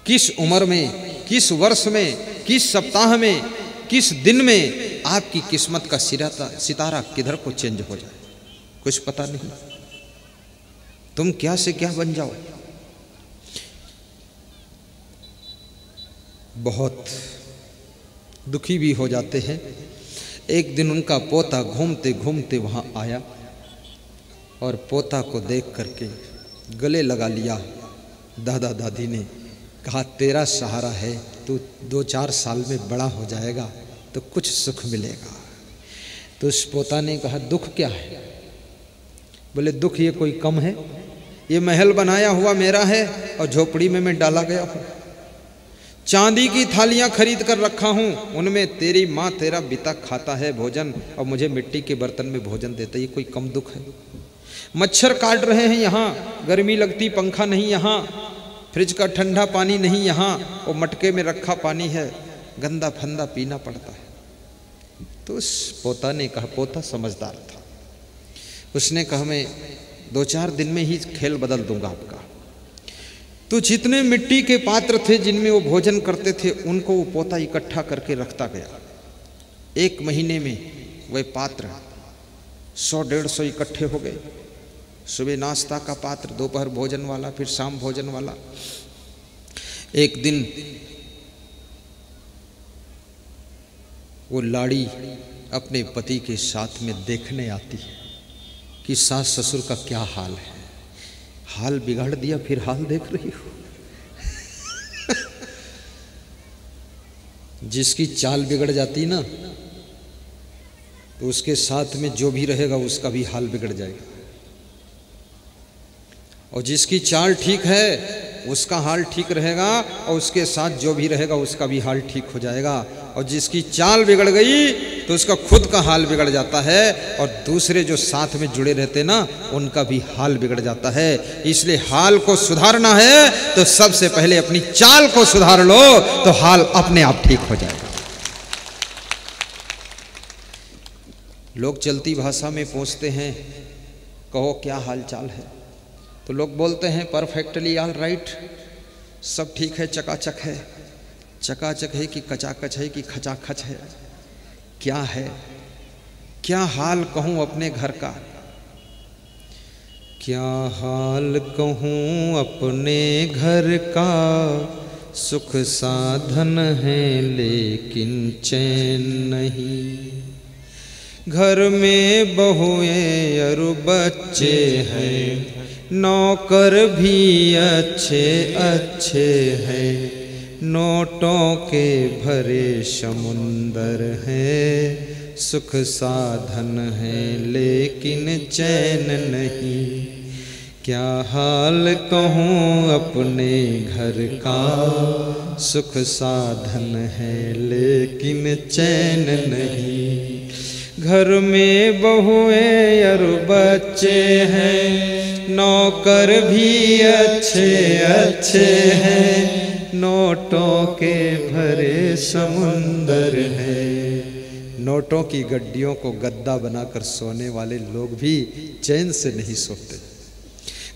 Speaker 1: किस उम्र में, किस वर्ष में, किस सप्ताह में, किस दिन में आपकी किस्मत का सितारा किधर को चेंज हो जाए कुछ पता नहीं। तुम क्या से क्या बन जाओ। बहुत दुखी भी हो जाते हैं। एक दिन उनका पोता घूमते घूमते वहाँ आया और पोता को देख करके गले लगा लिया। दादा दादी ने कहा, तेरा सहारा है, तू 2-4 साल में बड़ा हो जाएगा तो कुछ सुख मिलेगा। तो उस पोता ने कहा, दुख क्या है? बोले, दुख ये कोई कम है? ये महल बनाया हुआ मेरा है और झोपड़ी में मैं डाला गया हूँ। चांदी की थालियां खरीद कर रखा हूँ, उनमें तेरी माँ तेरा पिता खाता है भोजन और मुझे मिट्टी के बर्तन में भोजन देता है। ये कोई कम दुख है? मच्छर काट रहे हैं यहाँ, गर्मी लगती, पंखा नहीं यहाँ, फ्रिज का ठंडा पानी नहीं यहाँ, वो मटके में रखा पानी है, गंदा फंदा पीना पड़ता है। तो उस पोता ने कहा, पोता समझदार था, उसने कहा, मैं 2-4 दिन में ही खेल बदल दूंगा आपका। तो जितने मिट्टी के पात्र थे जिनमें वो भोजन करते थे, उनको वो पोता इकट्ठा करके रखता गया। 1 महीने में वह पात्र 100-150 इकट्ठे हो गए। सुबह नाश्ता का पात्र, दोपहर भोजन वाला, फिर शाम भोजन वाला। एक दिन वो लाड़ी अपने पति के साथ में देखने आती है कि सास ससुर का क्या हाल है। हाल बिगाड़ दिया, फिर हाल देख रही हो। जिसकी चाल बिगड़ जाती ना तो उसके साथ में जो भी रहेगा उसका भी हाल बिगड़ जाएगा, और जिसकी चाल ठीक है उसका हाल ठीक रहेगा और उसके साथ जो भी रहेगा उसका भी हाल ठीक हो जाएगा। और जिसकी चाल बिगड़ गई तो उसका खुद का हाल बिगड़ जाता है और दूसरे जो साथ में जुड़े रहते ना उनका भी हाल बिगड़ जाता है। इसलिए हाल को सुधारना है तो सबसे पहले अपनी चाल को सुधार लो तो हाल अपने आप ठीक हो जाएगा। लोग चलती भाषा में पूछते हैं कहो क्या हाल चाल है, तो लोग बोलते हैं परफेक्टली ऑल राइट, सब ठीक है, चकाचक है। चकाचक है कि कचाकच है कि खचाखच है, क्या है? क्या हाल कहूँ अपने घर का, क्या हाल कहूँ अपने घर का, सुख साधन है लेकिन चैन नहीं। घर में बहुएं और बच्चे हैं, नौकर भी अच्छे अच्छे हैं, नोटों के भरे समुंदर है, सुख साधन है लेकिन चैन नहीं। क्या हाल कहूँ अपने घर का, सुख साधन है लेकिन चैन नहीं। घर में बहुएं और बच्चे हैं, नौकर भी अच्छे अच्छे हैं, नोटों के भरे समुंदर है। नोटों की गड्डियों को गद्दा बनाकर सोने वाले लोग भी चैन से नहीं सोते।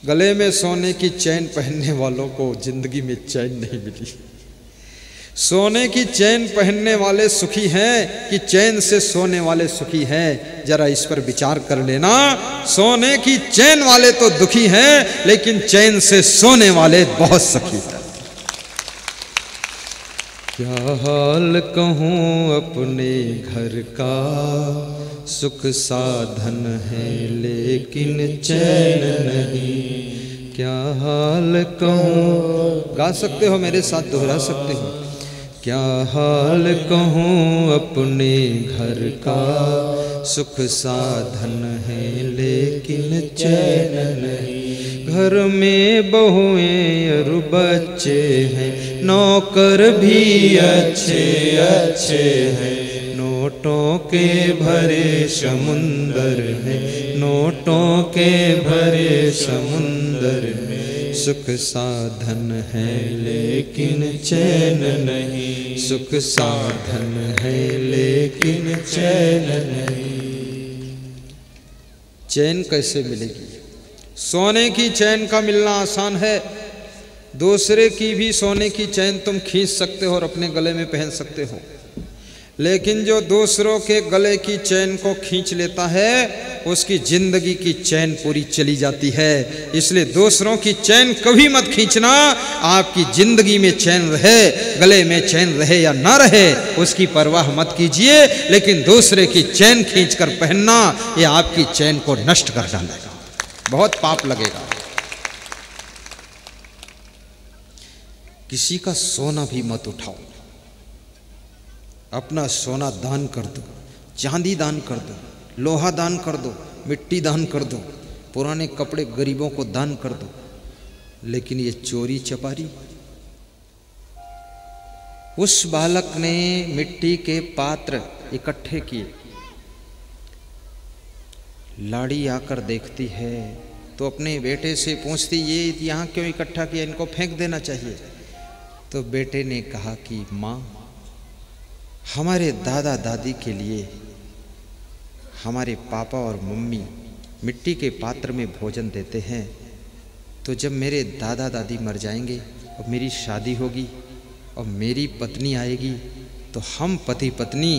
Speaker 1: गले में सोने की चैन पहनने वालों को जिंदगी में चैन नहीं मिली। सोने की चैन पहनने वाले सुखी हैं कि चैन से सोने वाले सुखी हैं? जरा इस पर विचार कर लेना। सोने की चैन वाले तो दुखी हैं लेकिन चैन से सोने वाले बहुत सुखी हैं। क्या हाल कहूँ अपने घर का, सुख साधन है लेकिन चैन नहीं। क्या हाल कहूँ, गा सकते हो मेरे साथ, दोहरा सकते हो। क्या हाल कहूँ अपने घर का, सुख साधन है लेकिन चैन नहीं। घर में बहुएं और बच्चे हैं, नौकर भी अच्छे अच्छे हैं, नोटों के भरे समुंदर है, नोटों के भरे समुंदर है। सुख साधन है लेकिन चैन नहीं, सुख साधन है लेकिन चैन नहीं। चैन कैसे मिलेगी? सोने की चैन का मिलना आसान है, दूसरे की भी सोने की चैन तुम खींच सकते हो और अपने गले में पहन सकते हो, लेकिन जो दूसरों के गले की चैन को खींच लेता है उसकी जिंदगी की चैन पूरी चली जाती है। इसलिए दूसरों की चैन कभी मत खींचना। आपकी जिंदगी में चैन रहे, गले में चैन रहे या ना रहे, उसकी परवाह मत कीजिए, लेकिन दूसरे की चैन खींचकर पहनना ये आपकी चैन को नष्ट कर डालेगा, बहुत पाप लगेगा। किसी का सोना भी मत उठाओ, अपना सोना दान कर दो, चांदी दान कर दो, लोहा दान कर दो, मिट्टी दान कर दो, पुराने कपड़े गरीबों को दान कर दो। लेकिन ये चोरी चपारी, उस बालक ने मिट्टी के पात्र इकट्ठे किए, लाड़ी आकर देखती है तो अपने बेटे से पूछती ये यहाँ क्यों इकट्ठा किया, इनको फेंक देना चाहिए। तो बेटे ने कहा कि माँ, हमारे दादा दादी के लिए हमारे पापा और मम्मी मिट्टी के पात्र में भोजन देते हैं, तो जब मेरे दादा दादी मर जाएंगे और मेरी शादी होगी और मेरी पत्नी आएगी तो हम पति पत्नी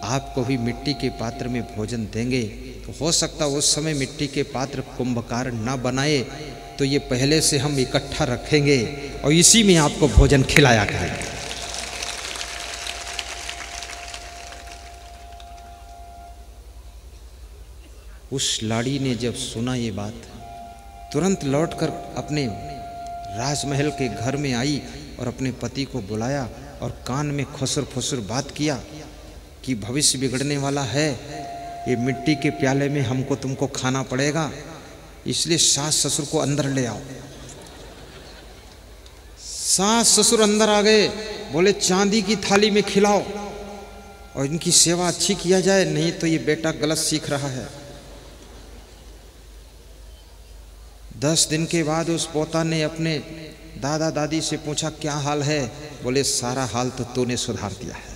Speaker 1: आपको भी मिट्टी के पात्र में भोजन देंगे। तो हो सकता उस समय मिट्टी के पात्र कुंभकार ना बनाए, तो ये पहले से हम इकट्ठा रखेंगे और इसी में आपको भोजन खिलाया करेंगे। उस लाड़ी ने जब सुना ये बात, तुरंत लौटकर अपने राजमहल के घर में आई और अपने पति को बुलाया और कान में खुसर फुसर बात किया कि भविष्य बिगड़ने वाला है, ये मिट्टी के प्याले में हमको तुमको खाना पड़ेगा, इसलिए सास ससुर को अंदर ले आओ। सास ससुर अंदर आ गए, बोले चांदी की थाली में खिलाओ और इनकी सेवा अच्छी किया जाए, नहीं तो ये बेटा गलत सीख रहा है। 10 दिन के बाद उस पोता ने अपने दादा दादी से पूछा क्या हाल है, बोले सारा हाल तो तूने सुधार दिया है।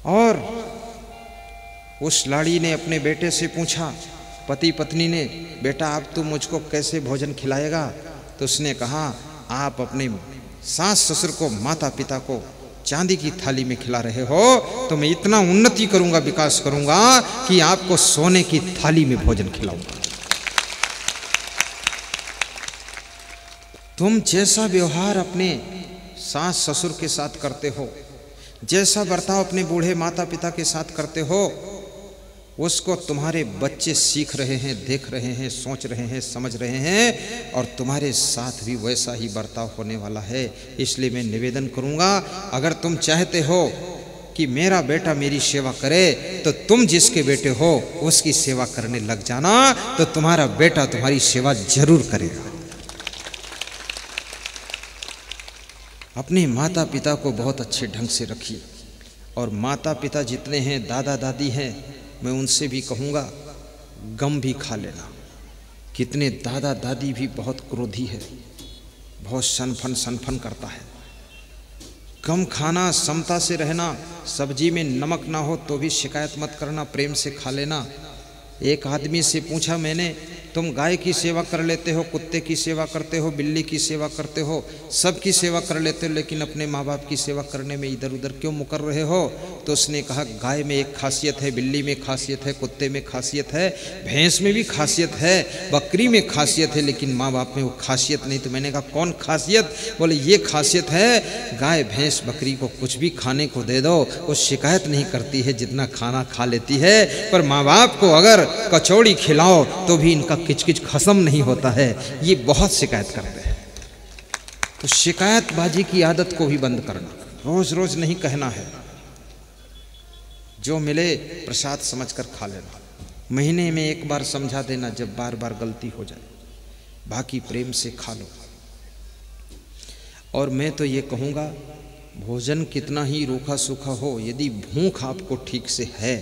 Speaker 1: और उस लाड़ी ने अपने बेटे से पूछा, पति पत्नी ने, बेटा अब तू मुझको कैसे भोजन खिलाएगा? तो उसने कहा आप अपने सास ससुर को माता पिता को चांदी की थाली में खिला रहे हो तो मैं इतना उन्नति करूंगा, विकास करूंगा कि आपको सोने की थाली में भोजन खिलाऊंगा। तुम जैसा व्यवहार अपने सास ससुर के साथ करते हो, जैसा बर्ताव अपने बूढ़े माता पिता के साथ करते हो, उसको तुम्हारे बच्चे सीख रहे हैं, देख रहे हैं, सोच रहे हैं, समझ रहे हैं और तुम्हारे साथ भी वैसा ही बर्ताव होने वाला है। इसलिए मैं निवेदन करूंगा, अगर तुम चाहते हो कि मेरा बेटा मेरी सेवा करे तो तुम जिसके बेटे हो उसकी सेवा करने लग जाना, तो तुम्हारा बेटा तुम्हारी सेवा जरूर करेगा। अपने माता पिता को बहुत अच्छे ढंग से रखिए और माता पिता जितने हैं, दादा दादी हैं, मैं उनसे भी कहूँगा गम भी खा लेना। कितने दादा दादी भी बहुत क्रोधी है, बहुत सनफन करता है। कम खाना, समता से रहना, सब्जी में नमक ना हो तो भी शिकायत मत करना, प्रेम से खा लेना। एक आदमी से पूछा मैंने, तुम गाय की सेवा कर लेते हो, कुत्ते की सेवा करते हो, बिल्ली की सेवा करते हो, सबकी सेवा कर लेते हो, लेकिन अपने माँ बाप की सेवा करने में इधर उधर क्यों मुकर रहे हो? तो उसने कहा गाय में एक खासियत है, बिल्ली में खासियत है, कुत्ते में खासियत है, भैंस में भी खासियत है, बकरी में खासियत है, लेकिन माँ बाप में वो खासियत नहीं। तो मैंने कहा कौन खासियत? बोले ये खासियत है, गाय भैंस बकरी को कुछ भी खाने को दे दो वो शिकायत नहीं करती है, जितना खाना खा लेती है, पर माँ बाप को अगर कचौड़ी खिलाओ तो भी इनका किचकिच खत्म नहीं होता है, ये बहुत शिकायत करते हैं। तो शिकायतबाजी की आदत को भी बंद करना, रोज रोज नहीं कहना है, जो मिले प्रसाद समझकर खा लेना, महीने में एक बार समझा देना जब बार बार गलती हो जाए, बाकी प्रेम से खा लो। और मैं तो ये कहूँगा, भोजन कितना ही रूखा सूखा हो, यदि भूख आपको ठीक से है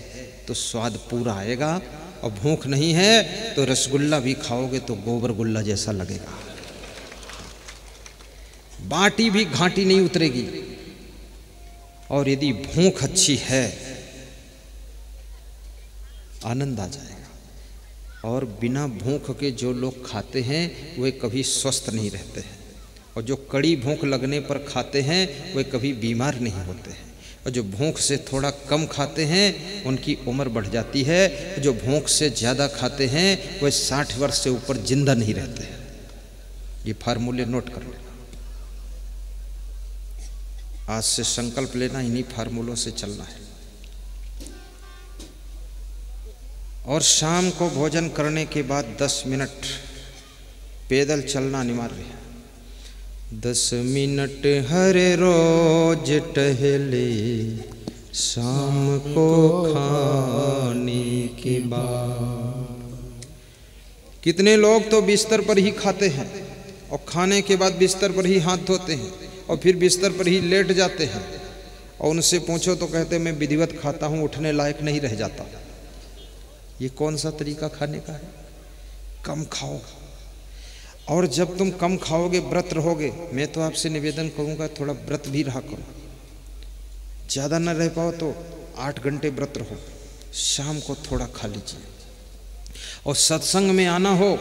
Speaker 1: तो स्वाद पूरा आएगा, और भूख नहीं है तो रसगुल्ला भी खाओगे तो गोबर गुल्ला जैसा लगेगा, बाटी भी घाटी नहीं उतरेगी। और यदि भूख अच्छी है आनंद आ जाएगा। और बिना भूख के जो लोग खाते हैं वे कभी स्वस्थ नहीं रहते हैं, और जो कड़ी भूख लगने पर खाते हैं वे कभी बीमार नहीं होते हैं, और जो भूख से थोड़ा कम खाते हैं उनकी उम्र बढ़ जाती है, जो भूख से ज़्यादा खाते हैं वे 60 वर्ष से ऊपर जिंदा नहीं रहते हैं। ये फार्मूले नोट कर लेना, आज से संकल्प लेना, इन्हीं फार्मूलों से चलना है। और शाम को भोजन करने के बाद 10 मिनट पैदल चलना अनिवार्य है। 10 मिनट हर रोज टहले शाम को खाने के बाद। कितने लोग तो बिस्तर पर ही खाते हैं और खाने के बाद बिस्तर पर ही हाथ धोते हैं और फिर बिस्तर पर ही लेट जाते हैं, और उनसे पूछो तो कहते मैं विधिवत खाता हूँ, उठने लायक नहीं रह जाता। ये कौन सा तरीका खाने का है? कम खाओ, और जब तुम कम खाओगे, व्रत रहोगे, मैं तो आपसे निवेदन करूंगा थोड़ा व्रत भी रहा करो। ज़्यादा न रह पाओ तो 8 घंटे व्रत रहो, शाम को थोड़ा खा लीजिए। और सत्संग में आना हो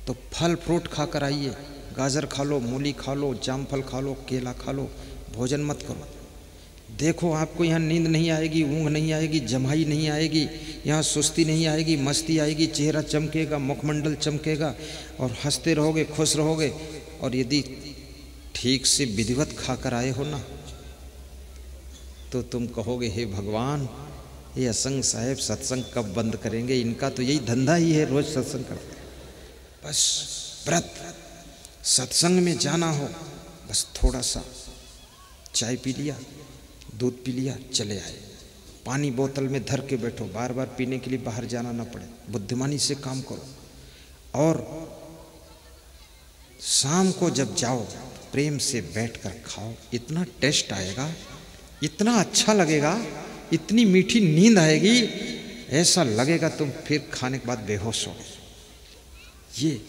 Speaker 1: तो फल फ्रूट खाकर आइए, गाजर खा लो, मूली खा लो, जामफल खा लो, केला खा लो, भोजन मत करो। देखो आपको यहाँ नींद नहीं आएगी, ऊँघ नहीं आएगी, जमाई नहीं आएगी, यहाँ सुस्ती नहीं आएगी, मस्ती आएगी, चेहरा चमकेगा, मुखमंडल चमकेगा और हंसते रहोगे, खुश रहोगे। और यदि ठीक से विधिवत खाकर आए हो ना तो तुम कहोगे हे भगवान, ये असंग साहेब सत्संग कब बंद करेंगे? इनका तो यही धंधा ही है, रोज सत्संग करते हैं। बस व्रत, सत्संग में जाना हो, बस थोड़ा सा चाय पी लिया, दूध पी लिया, चले आए। पानी बोतल में धर के बैठो, बार बार पीने के लिए बाहर जाना ना पड़े। बुद्धिमानी से काम करो और शाम को जब जाओ प्रेम से बैठकर खाओ। इतना टेस्ट आएगा, इतना अच्छा लगेगा, इतनी मीठी नींद आएगी, ऐसा लगेगा तुम फिर खाने के बाद बेहोश हो। ये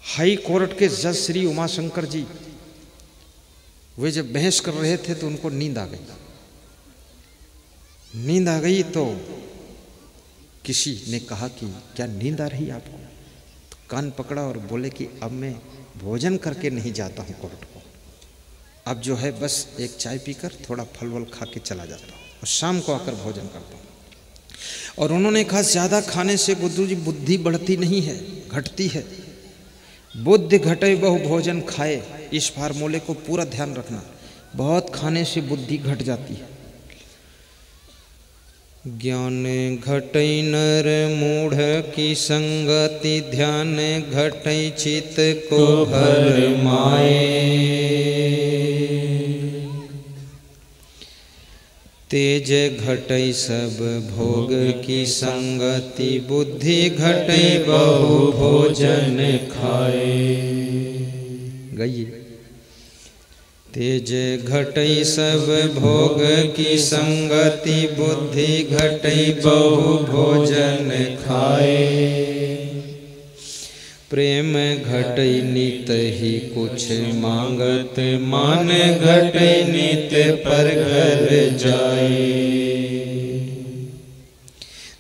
Speaker 1: हाई कोर्ट के जज श्री उमाशंकर जी, वे जब बहस कर रहे थे तो उनको नींद आ गई। नींद आ गई तो किसी ने कहा कि क्या नींद आ रही आपको? तो कान पकड़ा और बोले कि अब मैं भोजन करके नहीं जाता हूँ कोर्ट को, अब जो है बस एक चाय पीकर थोड़ा फल वल खा के चला जाता हूँ और शाम को आकर भोजन करता हूँ। और उन्होंने कहा ज़्यादा खाने से बुद्धू जी बुद्धि बढ़ती नहीं है, घटती है। बुद्धि घटे बहु भोजन खाए, इस फार्मूले को पूरा ध्यान रखना। बहुत खाने से बुद्धि घट जाती है। ज्ञान घटै नर मूढ़ की संगति, ध्यान घटै चित को भर माए। तेज घटै सब भोग की संगति, बुद्धि घटै बहु भोजन खाए। गाइए। तेज घटै सब भोग की संगति, बुद्धि घटै बहु भोजन खाए। प्रेम घटै नित ही कुछ मांगत, मान घटै नित पर घर जाए।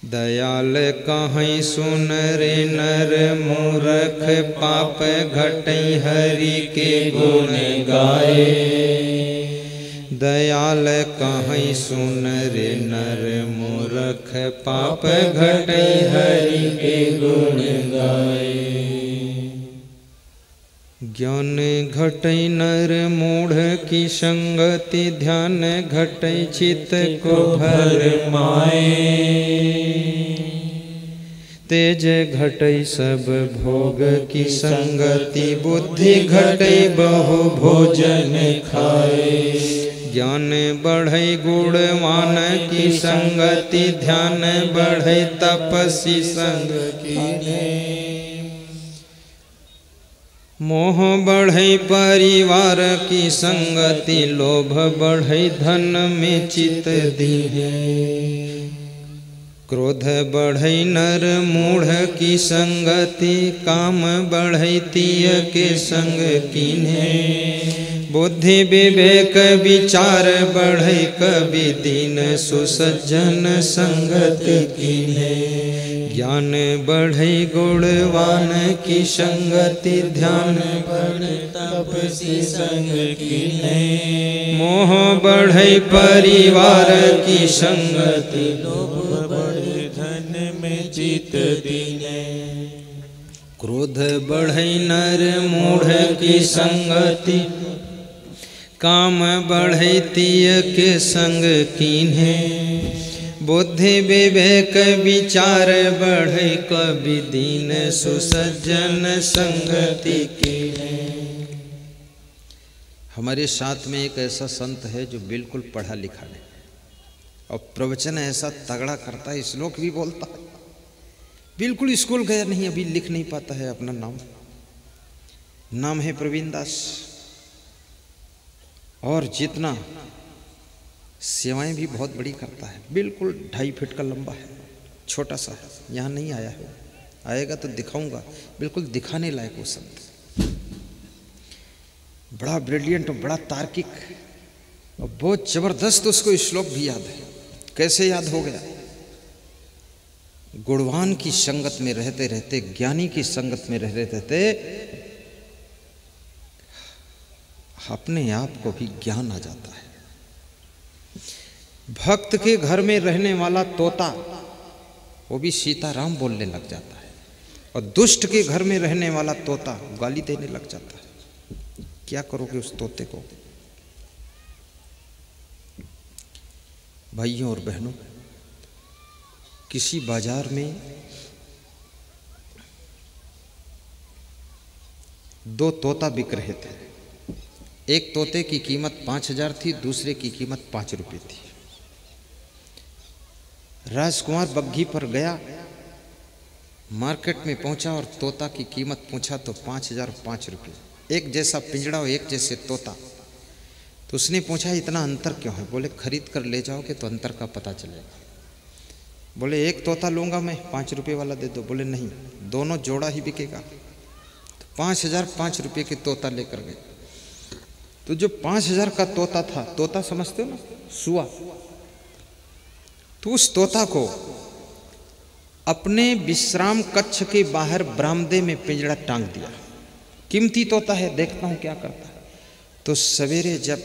Speaker 1: दयाल कहीं सुन रे नर मूरख, पाप घटै हरि के गुण गाए। दयाल कहीं सुन रे नर मूरख, पाप घटै हरि के गुण गाए। ज्ञान घटै नर मूढ़ की संगति, ध्यान घटै चित को भर माए। तेज घटै सब भोग की संगति, बुद्धि घटै बहु भोजन खाए। ज्ञान बढ़ै गुणवान की संगति, ध्यान बढ़ै तपस्वी संग कीन्हे। मोह बढ़ै परिवार की संगति, लोभ बढ़ै धन में चित दीन्हे। क्रोध बढ़ै नर मूढ़ की संगति, काम बढ़ै तीय के संग कीन्हे। बुद्धि विवेक विचार बढ़ै कवि दीन, सुसज्जन संगत कीन्हे। ज्ञान बढ़ै गुणवान की संगति, ध्यान बढ़ै तपस्वी संग कीन्हे। मोह बढ़ै परिवार की संगति, लोभ बढ़ै धन में चित दीन्हे। क्रोध बढ़ै नर मूढ़ की संगति, काम बढ़ै तीय के संग कीन्हे। बुद्धि विवेक विचार बढ़ै कवि दीन, सुसज्जन संगति कीन्हे। हमारे साथ में एक ऐसा संत है जो बिल्कुल पढ़ा लिखा नहीं और प्रवचन ऐसा तगड़ा करता है, श्लोक भी बोलता है, बिल्कुल स्कूल गया नहीं, अभी लिख नहीं पाता है अपना नाम है प्रवीण दास। और जितना सेवाएं भी बहुत बड़ी करता है, बिल्कुल 2.5 फीट का लंबा है, छोटा सा है, यहाँ नहीं आया है, आएगा तो दिखाऊंगा, बिल्कुल दिखाने लायक वो संत। बड़ा ब्रिलियंट और बड़ा तार्किक और बहुत जबरदस्त। उसको श्लोक भी याद है। कैसे याद हो गया? गुणवान की संगत में रहते रहते, ज्ञानी की संगत में रहते रहते अपने आप को भी ज्ञान आ जाता है। भक्त के घर में रहने वाला तोता वो भी सीताराम बोलने लग जाता है, और दुष्ट के घर में रहने वाला तोता गाली देने लग जाता है। क्या करोगे उस तोते को? भाइयों और बहनों, किसी बाजार में दो तोता बिक रहे थे। एक तोते की कीमत 5,000 थी, दूसरे की कीमत 5 रुपये थी। राजकुमार बग्घी पर गया, मार्केट में पहुंचा और तोता की कीमत पूछा तो 5,000 5 रुपये। एक जैसा पिंजड़ा और एक जैसे तोता। तो उसने पूछा इतना अंतर क्यों है? बोले खरीद कर ले जाओगे तो अंतर का पता चलेगा। बोले एक तोता लूँगा मैं, 5 रुपये वाला दे दो। बोले नहीं, दोनों जोड़ा ही बिकेगा। तो 5,000 5 रुपये के तोता लेकर गए। तो जो 5,000 का तोता था, तोता समझते हो ना, सुआ, तो उस तोता को अपने विश्राम कक्ष के बाहर बरामदे में पिंजड़ा टांग दिया। कीमती तोता है, देखता हूँ क्या करता है। तो सवेरे जब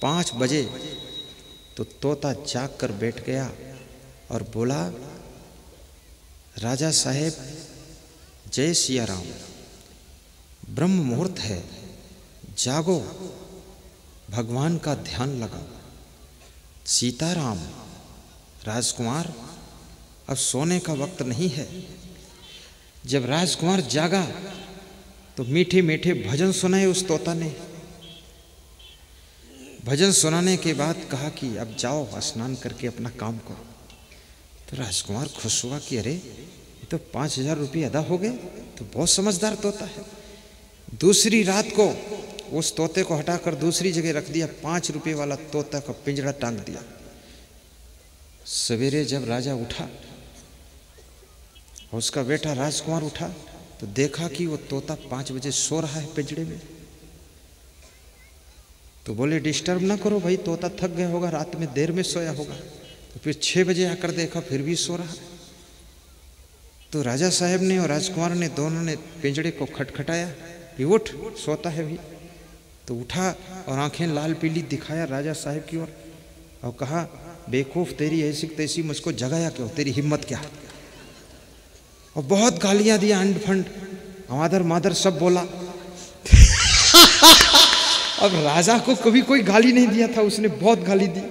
Speaker 1: 5 बजे तो तोता जाग कर बैठ गया और बोला, राजा साहेब जय सिया राम, ब्रह्म मुहूर्त है, जागो, भगवान का ध्यान लगाओ। सीताराम, राजकुमार अब सोने का वक्त नहीं है। जब राजकुमार जागा तो मीठे मीठे भजन सुनाए उस तोता ने। भजन सुनाने के बाद कहा कि अब जाओ स्नान करके अपना काम करो। तो राजकुमार खुश हुआ कि अरे ये तो 5,000 रुपये अदा हो गए, तो बहुत समझदार तोता है। दूसरी रात को उस तोते को हटाकर दूसरी जगह रख दिया, 5 रुपये वाला तोता का पिंजड़ा टांग दिया। सवेरे जब राजा उठा और उसका बेटा राजकुमार उठा तो देखा कि वो तोता 5 बजे सो रहा है पिंजड़े में। तो बोले डिस्टर्ब ना करो भाई, तोता थक गया होगा, रात में देर में सोया होगा। तो फिर 6 बजे आकर देखा फिर भी सो रहा है। तो राजा साहब ने और राजकुमार ने दोनों ने पिंजड़े को खटखटाया कि उठ, सोता है भाई। तो उठा और आंखें लाल पीली दिखाया राजा साहब की ओर और कहा, बेवकूफ़ तेरी ऐसी तैसी मुझको जगाया क्यों, तेरी हिम्मत क्या? और बहुत गालियां दिया, अंड फंड आदर मादर सब बोला। अब राजा को कभी कोई गाली नहीं दिया था, उसने बहुत गाली दी।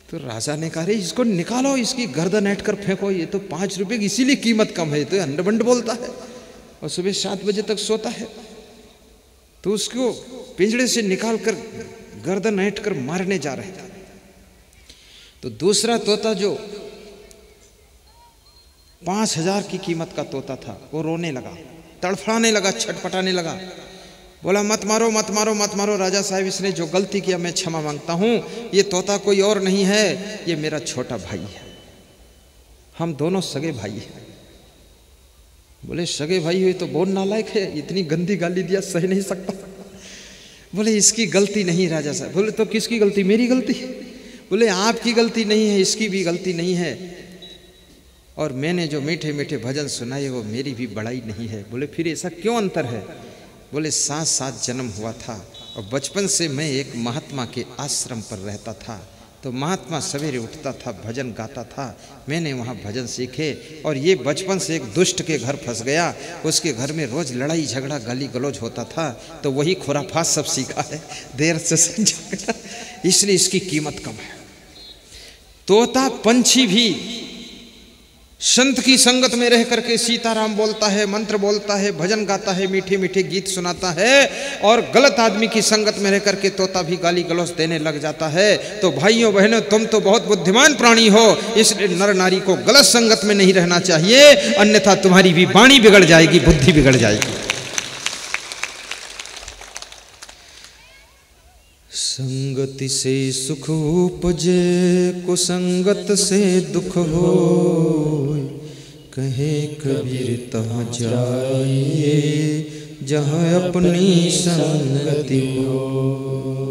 Speaker 1: तो राजा ने कहा, अरे इसको निकालो, इसकी गर्दन ऐंठ कर फेंको, ये तो 5 रुपये की इसीलिए कीमत कम है, तो अंड बंड बोलता है और सुबह 7 बजे तक सोता है। तो उसको पिंजड़े से निकाल कर गर्दन ऐंठ कर मारने जा रहे थे। तो दूसरा तोता जो 5,000 की कीमत का तोता था वो रोने लगा, तड़फड़ाने लगा, छटपटाने लगा। बोला मत मारो मत मारो मत मारो राजा साहब, इसने जो गलती किया मैं क्षमा मांगता हूँ। ये तोता कोई और नहीं है, ये मेरा छोटा भाई है, हम दोनों सगे भाई हैं। बोले सगे भाई हुए तो बहुत नालायक है, इतनी गंदी गाली दिया, सह नहीं सकता। बोले इसकी गलती नहीं राजा साहब। बोले तो किसकी गलती? मेरी गलती। बोले आपकी गलती नहीं है, इसकी भी गलती नहीं है, और मैंने जो मीठे मीठे भजन सुनाए वो मेरी भी बड़ाई नहीं है। बोले फिर ऐसा क्यों अंतर है? बोले 7 जन्म हुआ था और बचपन से मैं एक महात्मा के आश्रम पर रहता था। तो महात्मा सवेरे उठता था, भजन गाता था, मैंने वहाँ भजन सीखे। और ये बचपन से एक दुष्ट के घर फंस गया, उसके घर में रोज़ लड़ाई झगड़ा गाली गलौज होता था, तो वही खुराफात सब सीखा है, देर से समझा, इसलिए इसकी कीमत कम है। तोता पंछी भी संत की संगत में रह करके सीताराम बोलता है, मंत्र बोलता है, भजन गाता है, मीठे मीठे गीत सुनाता है, और गलत आदमी की संगत में रह करके तोता भी गाली गलौज देने लग जाता है। तो भाइयों बहनों, तुम तो बहुत बुद्धिमान प्राणी हो, इसलिए नर नारी को गलत संगत में नहीं रहना चाहिए, अन्यथा तुम्हारी भी वाणी बिगड़ जाएगी, बुद्धि बिगड़ जाएगी। संगति से सुख उपजे, कुसंगत से दुख हो, कहे कबीर तहाँ जाइए जहाँ अपनी संगति हो।